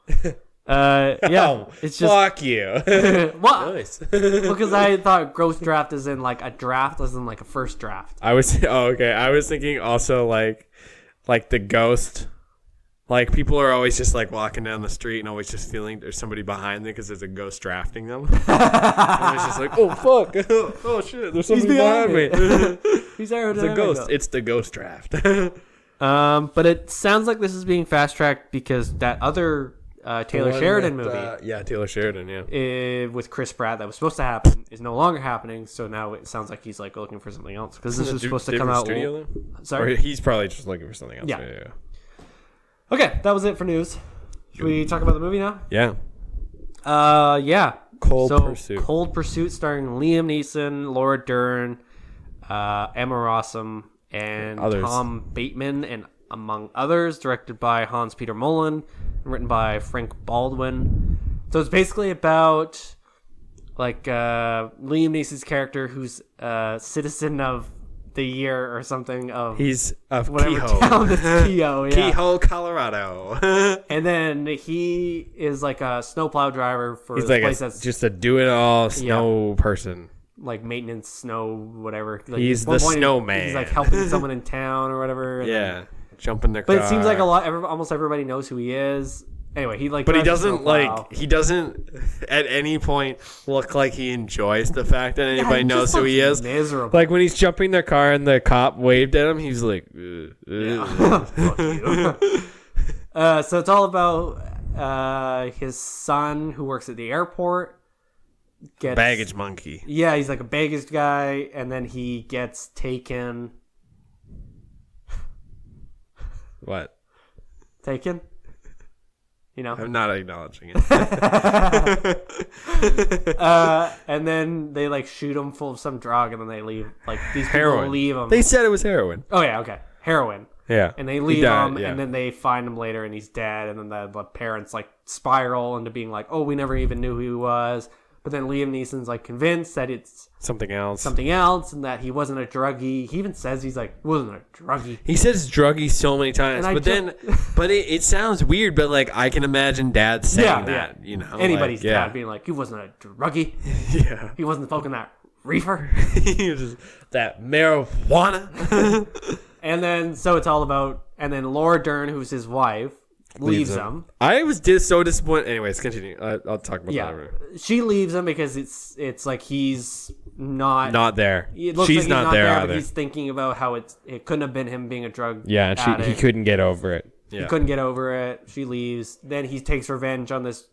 Yeah. Oh, It's just fuck you. what? Nice. Because I thought Ghost Draft is in like a draft, as in like a first draft. I was okay. I was thinking also like the ghost. Like people are always just like walking down the street and always just feeling there's somebody behind them because there's a ghost drafting them. And it's just like, oh fuck, oh shit, there's somebody behind me. He's there. It's a ghost. It's the ghost draft. But it sounds like this is being fast tracked because that other Taylor Sheridan movie Yeah, Taylor Sheridan. Yeah. with Chris Pratt that was supposed to happen is no longer happening. So now it sounds like he's like looking for something else because this was supposed to come out. Studio, Sorry. or he's probably just looking for something else. Yeah. Yeah. Okay, that was it for news. Should we talk about the movie now? Yeah. Yeah. Cold Pursuit. Cold Pursuit, starring Liam Neeson, Laura Dern, Emma Rossum, and Others. Tom Bateman, and among others. Directed by Hans Peter Mullen, and written by Frank Baldwin. So it's basically about like Liam Neeson's character, who's a citizen of the year or something of He's of whatever Kehoe. town that's Kehoe, yeah. Kehoe, Colorado. And then he is like a snowplow driver for He's this like place that's just a do-it-all snow person. like maintenance, snow, whatever. Like, He's at one the point snowman. He's like helping someone in town or whatever. And Yeah, jump in their car. but it seems like almost everybody knows who he is. Anyway, he like. But he drives a doesn't snowplow. he doesn't at any point look like he enjoys the fact that anybody he knows just who he looks is. miserable. Like when he's jumping their car and the cop waved at him, he's like, Fuck you. So it's all about his son who works at the airport. Gets, baggage monkey. Yeah, he's like a baggage guy, and then he gets taken. What? Taken? You know? I'm not acknowledging it. And then they like shoot him full of some drug, and then they leave. Like these Heroin. people leave him. They said it was heroin. Oh yeah, okay, heroin. Yeah. And they He leave died, him, yeah. and then they find him later, and he's dead. And then the parents like spiral into being like, "Oh, we never even knew who he was." But then Liam Neeson's like convinced that it's Something else. and that he wasn't a druggie. He even says he's like, wasn't a druggie. He says druggy so many times, And but it sounds weird. But like I can imagine Dad saying that. You know, anybody's like, yeah. dad being like, he wasn't a druggie. Yeah. He wasn't smoking that reefer. He was just that marijuana. And then so it's all about, and then Laura Dern, who's his wife, leaves him. I was so disappointed. Anyways, continue. I'll talk about that. Yeah, Later. she leaves him because it's like he's not there. It looks She's like he's not there but either. he's thinking about how it couldn't have been him being a drug. Yeah, and he addict. couldn't get over it. He Yeah. couldn't get over it. She leaves. Then he takes revenge on this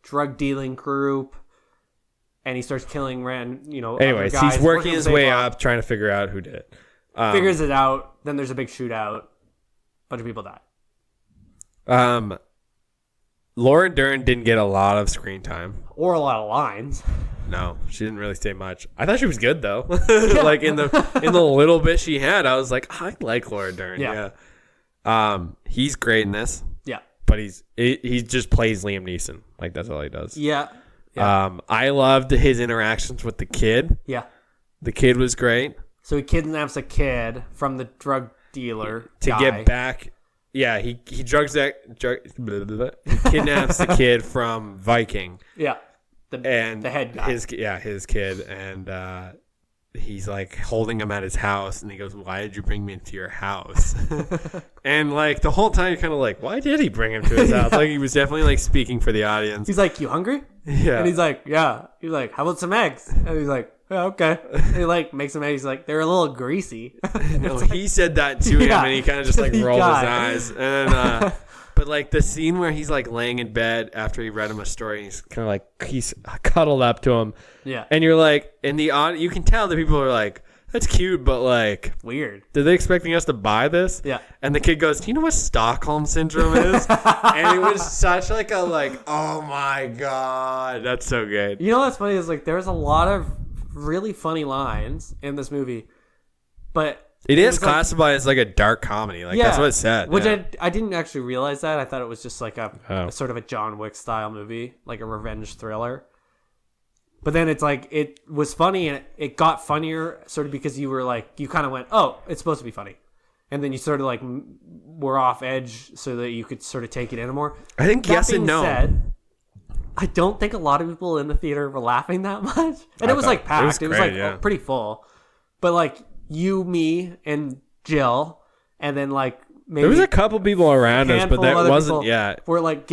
drug dealing group, and he starts killing Anyways, other guys, he's working the his same way block, up, trying to figure out who did it. figures it out. Then there's a big shootout. Bunch of people die. Laura Dern didn't get a lot of screen time. Or a lot of lines. No, she didn't really say much. I thought she was good though. Like in the little bit she had, I was like, I like Laura Dern. Yeah. He's great in this, Yeah. but he just plays Liam Neeson. Like that's all he does. Yeah. I loved his interactions with the kid. Yeah. The kid was great So he kidnaps a kid from the drug dealer to guy. get back. Yeah, he he kidnaps the kid from Viking. Yeah. And the head guy. his kid, and he's like holding him at his house, and he goes, "Why did you bring me into your house?" And like the whole time, you're kind of like, "Why did he bring him to his house?" Like he was definitely like speaking for the audience. He's like, "You hungry?" Yeah, And he's like, "Yeah." He's like, "How about some eggs?" And he's like, "Yeah, okay." And he like makes some eggs. He's like, "They're a little greasy." no, he said that to him, Yeah, and he kind of just like the rolled guy. his eyes. And but like the scene where he's like laying in bed after he read him a story, he's kind of like he's cuddled up to him. Yeah. And you're like, in the you can tell that people are like, "That's cute," but like, Weird. are they expecting us to buy this? Yeah. And the kid goes, "Do you know what Stockholm syndrome is?" And it was such like a oh my god, that's so good. You know what's funny is like there's a lot of really funny lines in this movie, but It is was like- classified as like a dark comedy. Like that's what it said. Which yeah. I didn't actually realize that. I thought it was just like a Oh. sort of a John Wick style movie, like a revenge thriller. But then it's like it was funny, and it got funnier sort of because you were like you kind of went, "Oh, it's supposed to be funny," and then you sort of like were off edge so that you could sort of take it in more. I think That yes and being no. said, I don't think a lot of people in the theater were laughing that much, and it was like packed. It was great, like yeah. pretty full, but like you, me, and Jill, and then like maybe There was a couple people around us, but handful of that other wasn't. people Yeah, We're like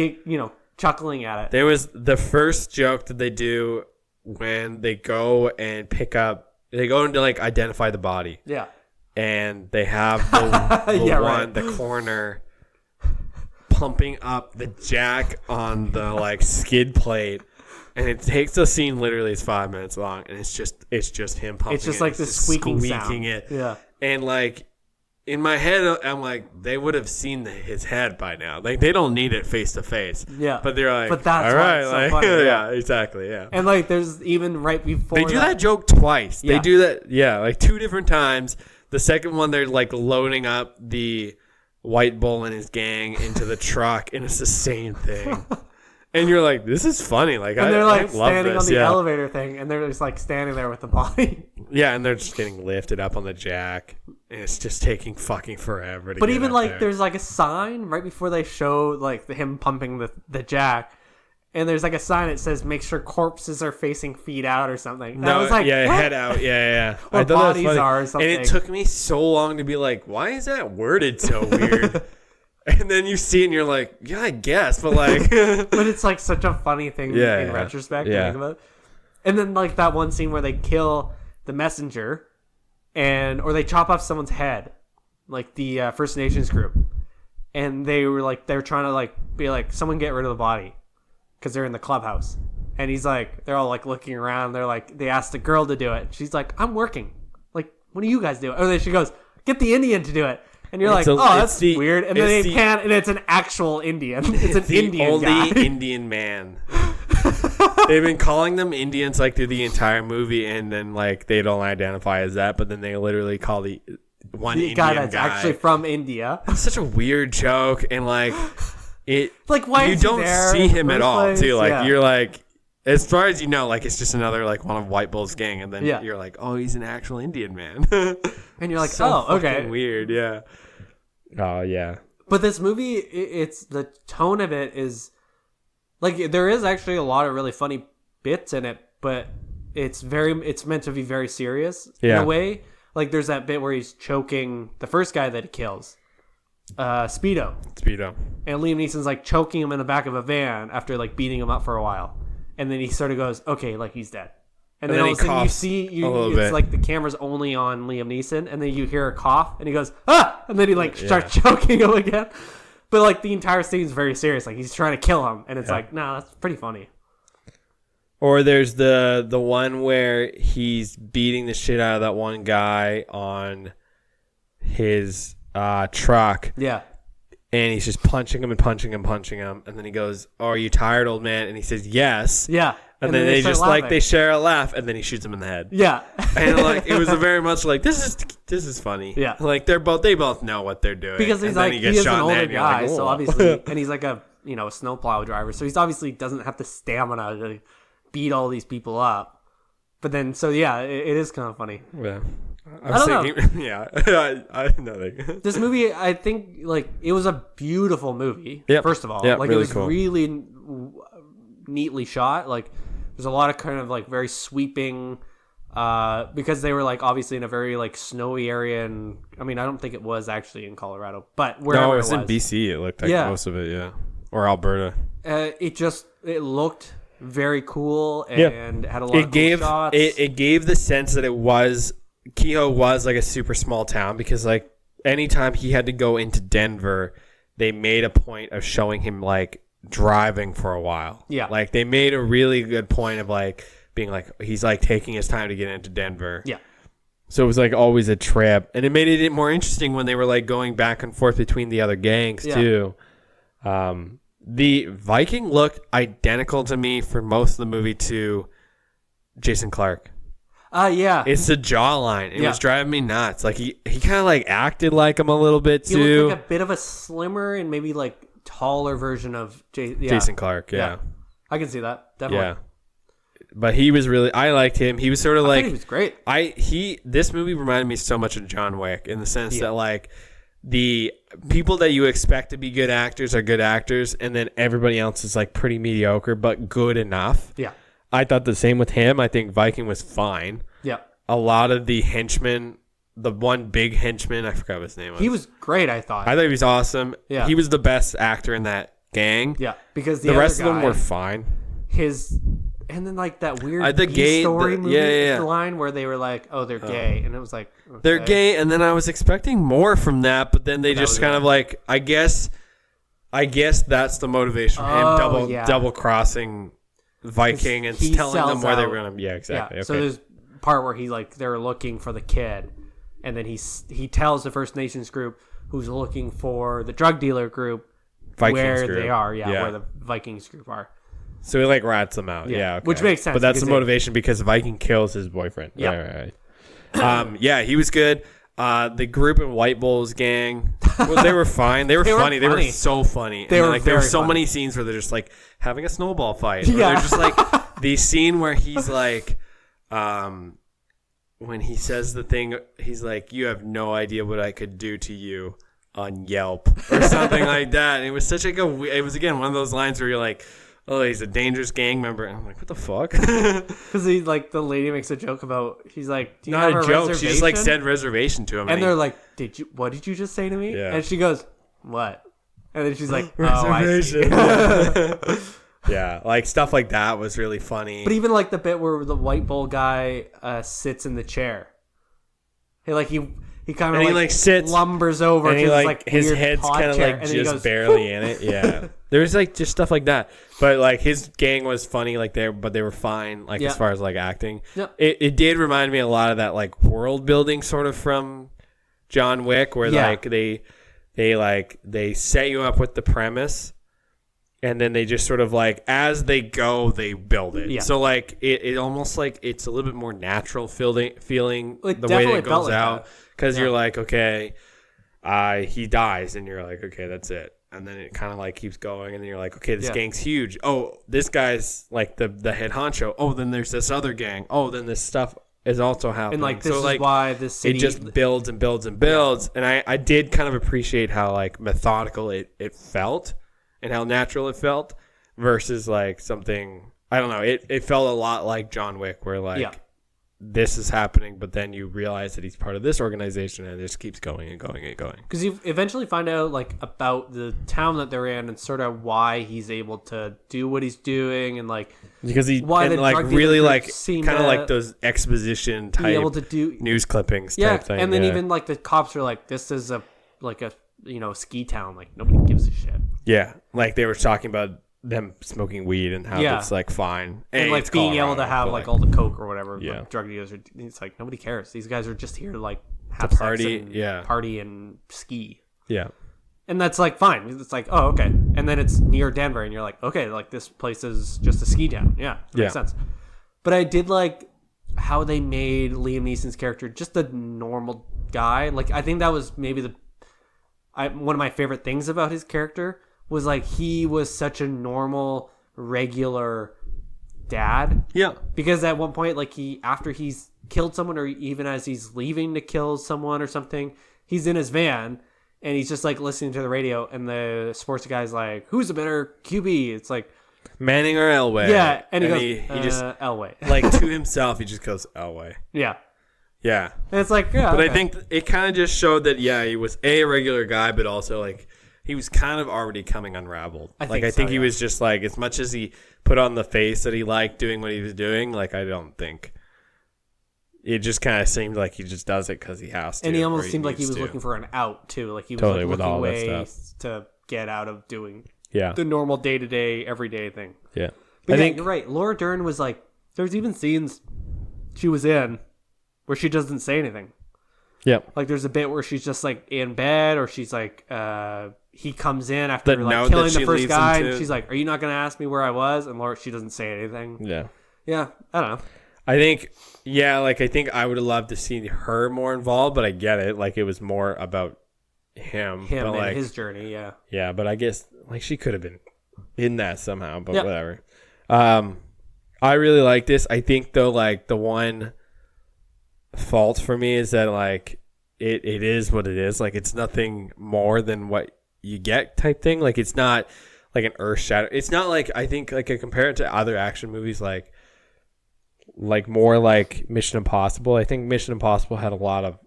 chuckling at it. there was the first joke that they do when they go and pick up. They go into like identify the body, Yeah. and they have the Yeah, one right. the coroner pumping up the jack on the like skid plate. And it takes the scene literally it's 5 minutes long, and it's just him pumping. It's just it. like the squeaking sound. it. Yeah. And like in my head, I'm like, they would have seen his head by now. Like they don't need it face to face. Yeah. But they're like, But that's all why right, it's so like, funny, yeah. yeah, exactly, yeah. And like there's even right before They do that joke twice. Yeah. They do that, yeah, like 2 different times. The second one, they're like loading up the White Bull and his gang into the truck, and it's the same thing. And you're like, this is funny. Like, And they're like I love standing this. on the Yeah. elevator thing, and they're just like standing there with the body. Yeah, and they're just getting lifted up on the jack, and it's just taking fucking forever to But get even up like there. there's like a sign right before they show like him pumping the jack, and there's like a sign that says make sure corpses are facing feet out or something. And I was like, yeah, what? head out, yeah. Or I thought that was bodies funny. are or something. And it took me so long to be like, why is that worded so weird? And then you see it and you're like, yeah, I guess, but like, But it's like such a funny thing in retrospect to think about. And then like that one scene where they kill the messenger, or they chop off someone's head, like the First Nations group, and they're trying to like be like, someone get rid of the body because they're in the clubhouse, and he's like, they're all like looking around, they're like, they asked the girl to do it, she's like, I'm working, like, what do you guys do? And then she goes, get the Indian to do it. And you're like, that's weird. And then they pan, and it's an actual Indian. It's an Indian guy. The only Indian man. They've been calling them Indians like through the entire movie, and then like they don't identify as that, but then they literally call the one Indian guy that's actually from India. It's such a weird joke, and like it, like, why you is he don't there see in the him at first all place? too. Like Yeah. you're like, as far as you know, like it's just another like one of White Bull's gang, and then Yeah. you're like, oh, he's an actual Indian man, And you're like, so oh, okay. fucking weird, yeah. Oh yeah. But this movie, it's the tone of it is like, there is actually a lot of really funny bits in it, but it's meant to be very serious in a way. Like there's that bit where he's choking the first guy that he kills, Speedo, and Liam Neeson's like choking him in the back of a van after like beating him up for a while, and then he sort of goes, okay, like he's dead. And then all of a sudden you see, it's like the camera's only on Liam Neeson, and then you hear a cough, and he goes, ah! And then he like starts choking him again. But like the entire scene's very serious. Like he's trying to kill him, and it's like, nah, that's pretty funny. Or there's the one where he's beating the shit out of that one guy on his truck. Yeah. And he's just punching him, and then he goes, "Oh, are you tired, old man?" And he says, "Yes." Yeah. And then they just laughing. like they share a laugh, and then he shoots him in the head. Yeah. And like it was a very much like this is funny. Yeah. Like they both know what they're doing Because he's and then like, he is an older and you're guy, like, so "Whoa." obviously, and he's like a snowplow driver, so he's obviously doesn't have the stamina to beat all these people up. But then, so yeah, it is kind of funny. Yeah. I don't thinking, yeah, I know. This movie, I think, like, it was a beautiful movie. Yep. First of all, Yep, like really it was cool. really neatly shot. Like, there's a lot of kind of like very sweeping, because they were like obviously in a very like snowy area, and I mean, I don't think it was actually in Colorado, but wherever No, it was it in BC. It looked like most of it, yeah, or Alberta. It looked very cool and had a lot of cool shots. It gave the sense that Kehoe was like a super small town, because like anytime he had to go into Denver, they made a point of showing him like driving for a while. Yeah. Like they made a really good point of like being like, he's like taking his time to get into Denver. Yeah. So it was like always a trip, and it made it more interesting when they were like going back and forth between the other gangs too. The Viking looked identical to me for most of the movie to Jason Clarke. Yeah. It's the jawline. It was driving me nuts. Like he kind of like acted like him a little bit too. He looked like a bit of a slimmer and maybe like taller version of Jason Clarke. Yeah. I can see that. Definitely. Yeah. But he was really, I liked him. He was sort of like, he was great. This movie reminded me so much of John Wick in the sense that like the people that you expect to be good actors are good actors, and then everybody else is like pretty mediocre but good enough. Yeah. I thought the same with him. I think Viking was fine. Yeah. A lot of the henchmen, the one big henchman, I forgot what his name was. He was great, I thought. I thought he was awesome. Yeah. He was the best actor in that gang. Yeah. Because the rest of them were fine. And then like that weird the gay story movie yeah. line where they were like, oh, they're gay. And it was like, okay. They're gay, and then I was expecting more from that, but then they just kind of like, I guess that's the motivation for him double crossing Viking and telling them where they were gonna. Yeah, exactly. Yeah. Okay. So there's part where he like they're looking for the kid, and then he tells the First Nations group who's looking for the drug dealer group Vikings where group. they are. Yeah, where the Vikings group are. So he like rats them out. Yeah, okay. Which makes sense. But that's the motivation because Viking kills his boyfriend. Yeah. Right. Yeah, he was good. The group in White Bull's gang, well, they were fine. They were funny. They were so funny. They were like there were so funny. many scenes where they're just like having a snowball fight. Or Yeah. they're just like the scene where he's like, when he says the thing, he's like, "You have no idea what I could do to you on Yelp," or something like that. And it was such like it was again one of those lines where you're like, "Oh, he's a dangerous gang member." And I'm like, "What the fuck?" Because he like the lady makes a joke about. He's like, "Do you Not have a joke. She just like reservation?" said reservation to him, And they're like, What did you just say to me?" Yeah. And she goes, "What?" And then she's like, "Oh, I see." reservation. Yeah, like stuff like that was really funny. But even like the bit where the White Bull guy sits in the chair, he kind of And he, like sits lumbers over, and he to this, like his weird head's pod kind of chair, like and then he just goes, barely in it. Yeah, there's like just stuff like that. But like his gang was funny, like they were fine, like Yeah. as far as like acting. Yep. It did remind me a lot of that like world building sort of from John Wick, where Yeah. like they set you up with the premise. And then they just sort of like, as they go, they build it. Yeah. So like, it almost like it's a little bit more natural feeling It the way that definitely it felt goes like out. that. Because Yeah. you're like, okay, he dies, and you're like, okay, that's it. And then it kind of like keeps going, and then you're like, okay, this Yeah. gang's huge. Oh, this guy's like the head honcho. Oh, then there's this other gang. Oh, then this stuff is also happening. and like this so, is like, why this city it just builds and builds and builds. And I did kind of appreciate how like methodical it felt and how natural it felt versus like something, I don't know. It felt a lot like John Wick, where like Yeah. this is happening, but then you realize that he's part of this organization, and it just keeps going and going and going. Because you eventually find out like about the town that they're in and sort of why he's able to do what he's doing, and like Because he Why the and like drug dealer really group like seem kind of to like those exposition be type able to do news clippings yeah. type thing. And then yeah. even like the cops are like, this is a ski town, like nobody gives a shit. Yeah, like they were talking about them smoking weed and how Yeah. it's like fine. And Hey, like it's being able Colorado, to have but, like all the coke or whatever, Yeah. like, drug dealers are. It's like nobody cares. These guys are just here to like have To sex party, and yeah. party and ski. yeah. And that's like fine. It's like, oh, okay. And then it's near Denver, and you're like, okay, like this place is just a ski town. Yeah, makes Yeah. sense. But I did like how they made Liam Neeson's character just a normal guy. Like I think that was maybe one of my favorite things about his character was like he was such a normal, regular dad. Yeah. Because at one point, like after he's killed someone, or even as he's leaving to kill someone or something, he's in his van and he's just like listening to the radio, and the sports guy's like, "Who's a better QB?" It's like, Manning or Elway. yeah, and he goes, he just Elway. like to himself, he just goes Elway. Yeah, Yeah. and it's like, yeah, But okay. I think it kind of just showed that he was a regular guy, but also like he was kind of already coming unraveled. I I think think so, he yeah. was just like, as much as he put on the face that he liked doing what he was doing, like I don't think it just kind of seemed like he just does it because he has to. and he or almost seemed like he needs was to. looking for an out too. Like he was Totally, like with looking all that ways to get out of doing Yeah. the normal day to day, everyday thing. Yeah. But I yeah, think you're right. Laura Dern was like, there's even scenes she was in where she doesn't say anything. Yeah. Like there's a bit where she's just like in bed, or she's like, he comes in after The like note killing that the she first leaves him guy, to. and she's like, "Are you not going to ask me where I was?" And Laura, she doesn't say anything. Yeah. Yeah, I don't know. I think, I think I would have loved to see her more involved, but I get it. Like, it was more about him. Him but and like, his journey. Yeah, yeah, but I guess, like, she could have been in that somehow, but Yeah. whatever. I really like this. I think, though, like, the one fault for me is that, like, it is what it is. Like, it's nothing more than what you get type thing. Like, it's not, like, an earth shatter. It's not, like, I think, like, I compare it to other action movies, like more like Mission Impossible. I think Mission Impossible had a lot of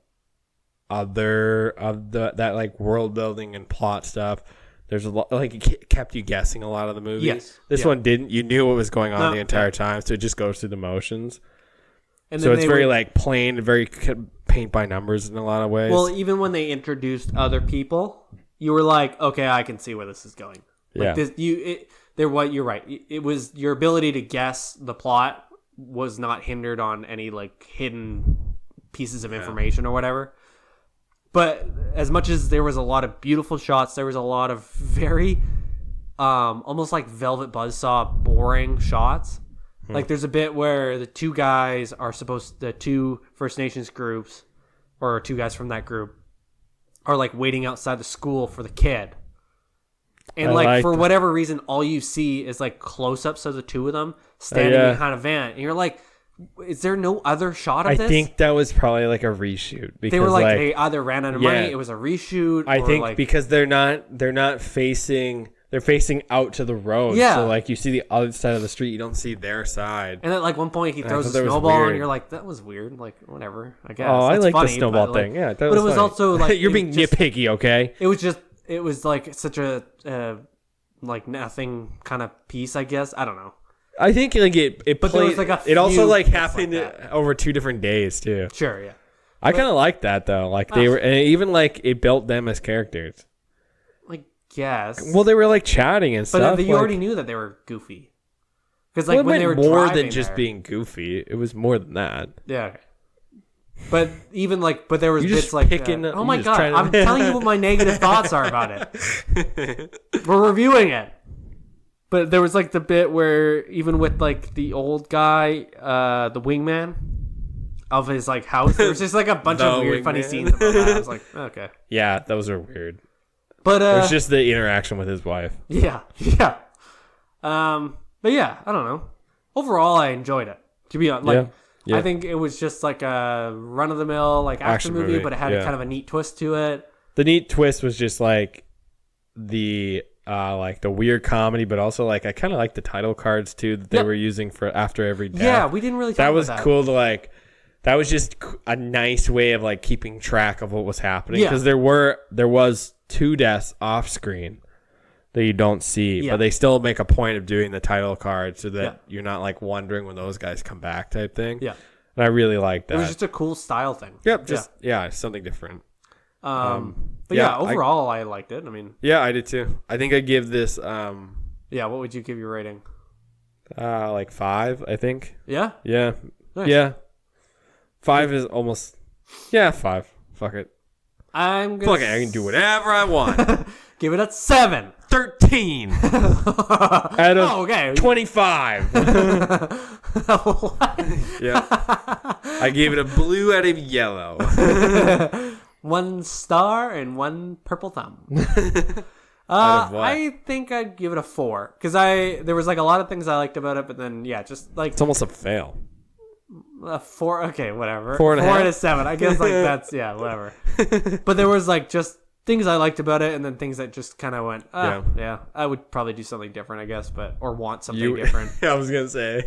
that like world building and plot stuff. There's a lot, like, it kept you guessing a lot of the movie. Yes. This Yeah. one didn't. You knew what was going on No, the entire yeah. time, so it just goes through the motions. and So then it's they very would- like plain, very paint by numbers in a lot of ways. well, even when they introduced other people, you were like, okay, I can see where this is going. Like Yeah. this, you're right. It was your ability to guess the plot was not hindered on any like hidden pieces of information or whatever. But as much as there was a lot of beautiful shots, there was a lot of very almost like Velvet Buzzsaw boring shots. Like there's a bit where the two First Nations groups or 2 guys from that group, are like waiting outside the school for the kid. And like for whatever reason, all you see is like close-ups of the 2 of them standing behind a van. And you're like, is there no other shot of this? I think that was probably like a reshoot. Because they were like they either ran out of money, it was a reshoot. I think like, because they're not facing, they're facing out to the road. Yeah. So like you see the other side of the street, you don't see their side. And at like one point he throws a snowball and you're like, that was weird. Like whatever, I guess. Oh, I like funny, the snowball but, thing. Like, yeah, but it was funny. also like you're being nitpicky, okay? It was like such a like nothing kind of piece, I guess. I don't know. I think like it but played, there was like it also like happened like over 2 different days too. Sure, yeah. I kind of like that though. Like they were, and even like it built them as characters. I guess. Well, they were like chatting and stuff. But you like, already knew that they were goofy. Because like well, when they were more driving than just being goofy, it was more than that. Yeah. Okay. But even like, but there was You're bits just like, picking, oh my you're god, just I'm telling you what my negative thoughts are about it. We're reviewing it. But there was like the bit where even with like the old guy, the wingman of his like house, there was just like a bunch of weird, funny scenes about that. I was like, okay. Yeah, those are weird. But it was just the interaction with his wife. Yeah. But yeah, I don't know. Overall, I enjoyed it. To be honest, like. Yeah. I think it was just like a run-of-the-mill like action movie, but it had kind of a neat twist to it. The neat twist was just like the weird comedy, but also like I kind of like the title cards too that they were using for after every death. Yeah, we didn't really talk about that. That was cool to like. That was just a nice way of like keeping track of what was happening because there was 2 deaths off screen that you don't see, but they still make a point of doing the title card so that you're not like wondering when those guys come back type thing. Yeah. And I really like that. It was just a cool style thing. Yep. Something different. But overall, I liked it. I mean, yeah, I did too. I think I give this, what would you give your rating? Like 5, I think. Yeah. Yeah. Nice. Yeah. 5 is almost, 5. Fuck it. I can do whatever I want. Give it a 7. 13 out of 25. Yeah, I gave it a blue out of yellow. 1 star and 1 purple thumb. I think I'd give it a 4 because there was like a lot of things I liked about it, but then just like it's almost a fail. A 4, okay, whatever. 4 out of 7. I guess like that's whatever. But there was like just things I liked about it, and then things that just kind of went, I would probably do something different, I guess, or want something different. I was gonna say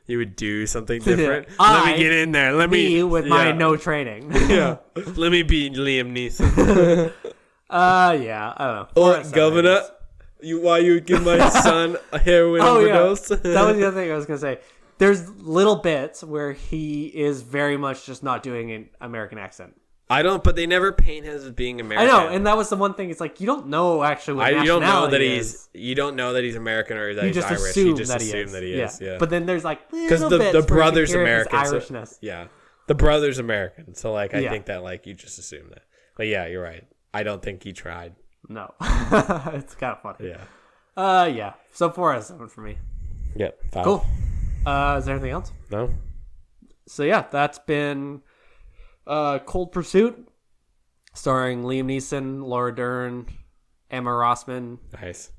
you would do something different. Let me get in there. Let me with my no training. Let me be Liam Neeson. I don't know. Oh, Governor, why you would give my son a heroin overdose? Yeah. That was the other thing I was gonna say. There's little bits where he is very much just not doing an American accent. But they never paint him as being American. I know, and that was the one thing. It's like you don't know actually what nationality is. You don't know that he's American or that he's Irish. You just assume that he is. Yeah. But then there's like because the brother's American. Irishness. The brother's American. So like I think that like you just assume that. But yeah, you're right. I don't think he tried. No, it's kind of funny. Yeah. So 4 out of 7 for me. Yep. 5. Cool. Is there anything else? No. So that's been Cold Pursuit, starring Liam Neeson, Laura Dern, Emma Rossman. Nice.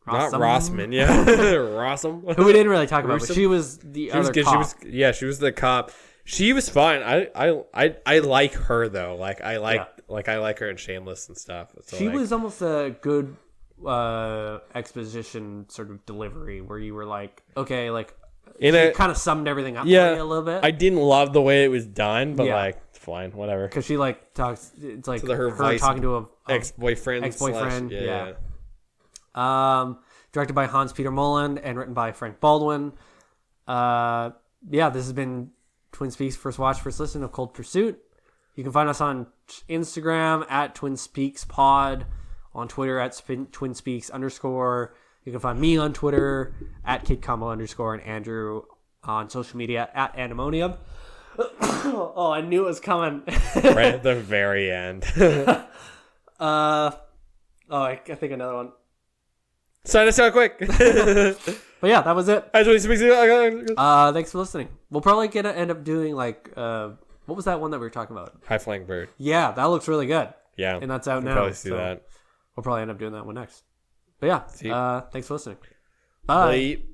Not Rossman, Rossum. Who we didn't really talk about, but she was the other cop. She was the cop. She was fine. I like her though. I like her in Shameless and stuff. So she was almost a good exposition sort of delivery where you were like, okay, like it kind of summed everything up for you a little bit. I didn't love the way it was done, but like it's fine, whatever. Because she like talks, it's like her talking to a ex-boyfriend. Directed by Hans Peter Mullen and written by Frank Baldwin. This has been Twin Speaks First Watch, First Listen of Cold Pursuit. You can find us on Instagram at Twin Speaks Pod, on Twitter at Twin Speaks _. You can find me on Twitter at KidCombo _ and Andrew on social media at Andemonium. Oh, I knew it was coming. Right at the very end. I think another one. Sign us out quick. But that was it. Thanks for listening. Thanks for listening. We'll probably end up doing like What was that one that we were talking about? High flying bird. Yeah, that looks really good. Yeah. And that's out now. Probably see that. We'll probably end up doing that one next. But yeah, See. thanks for listening. Bye. Bye.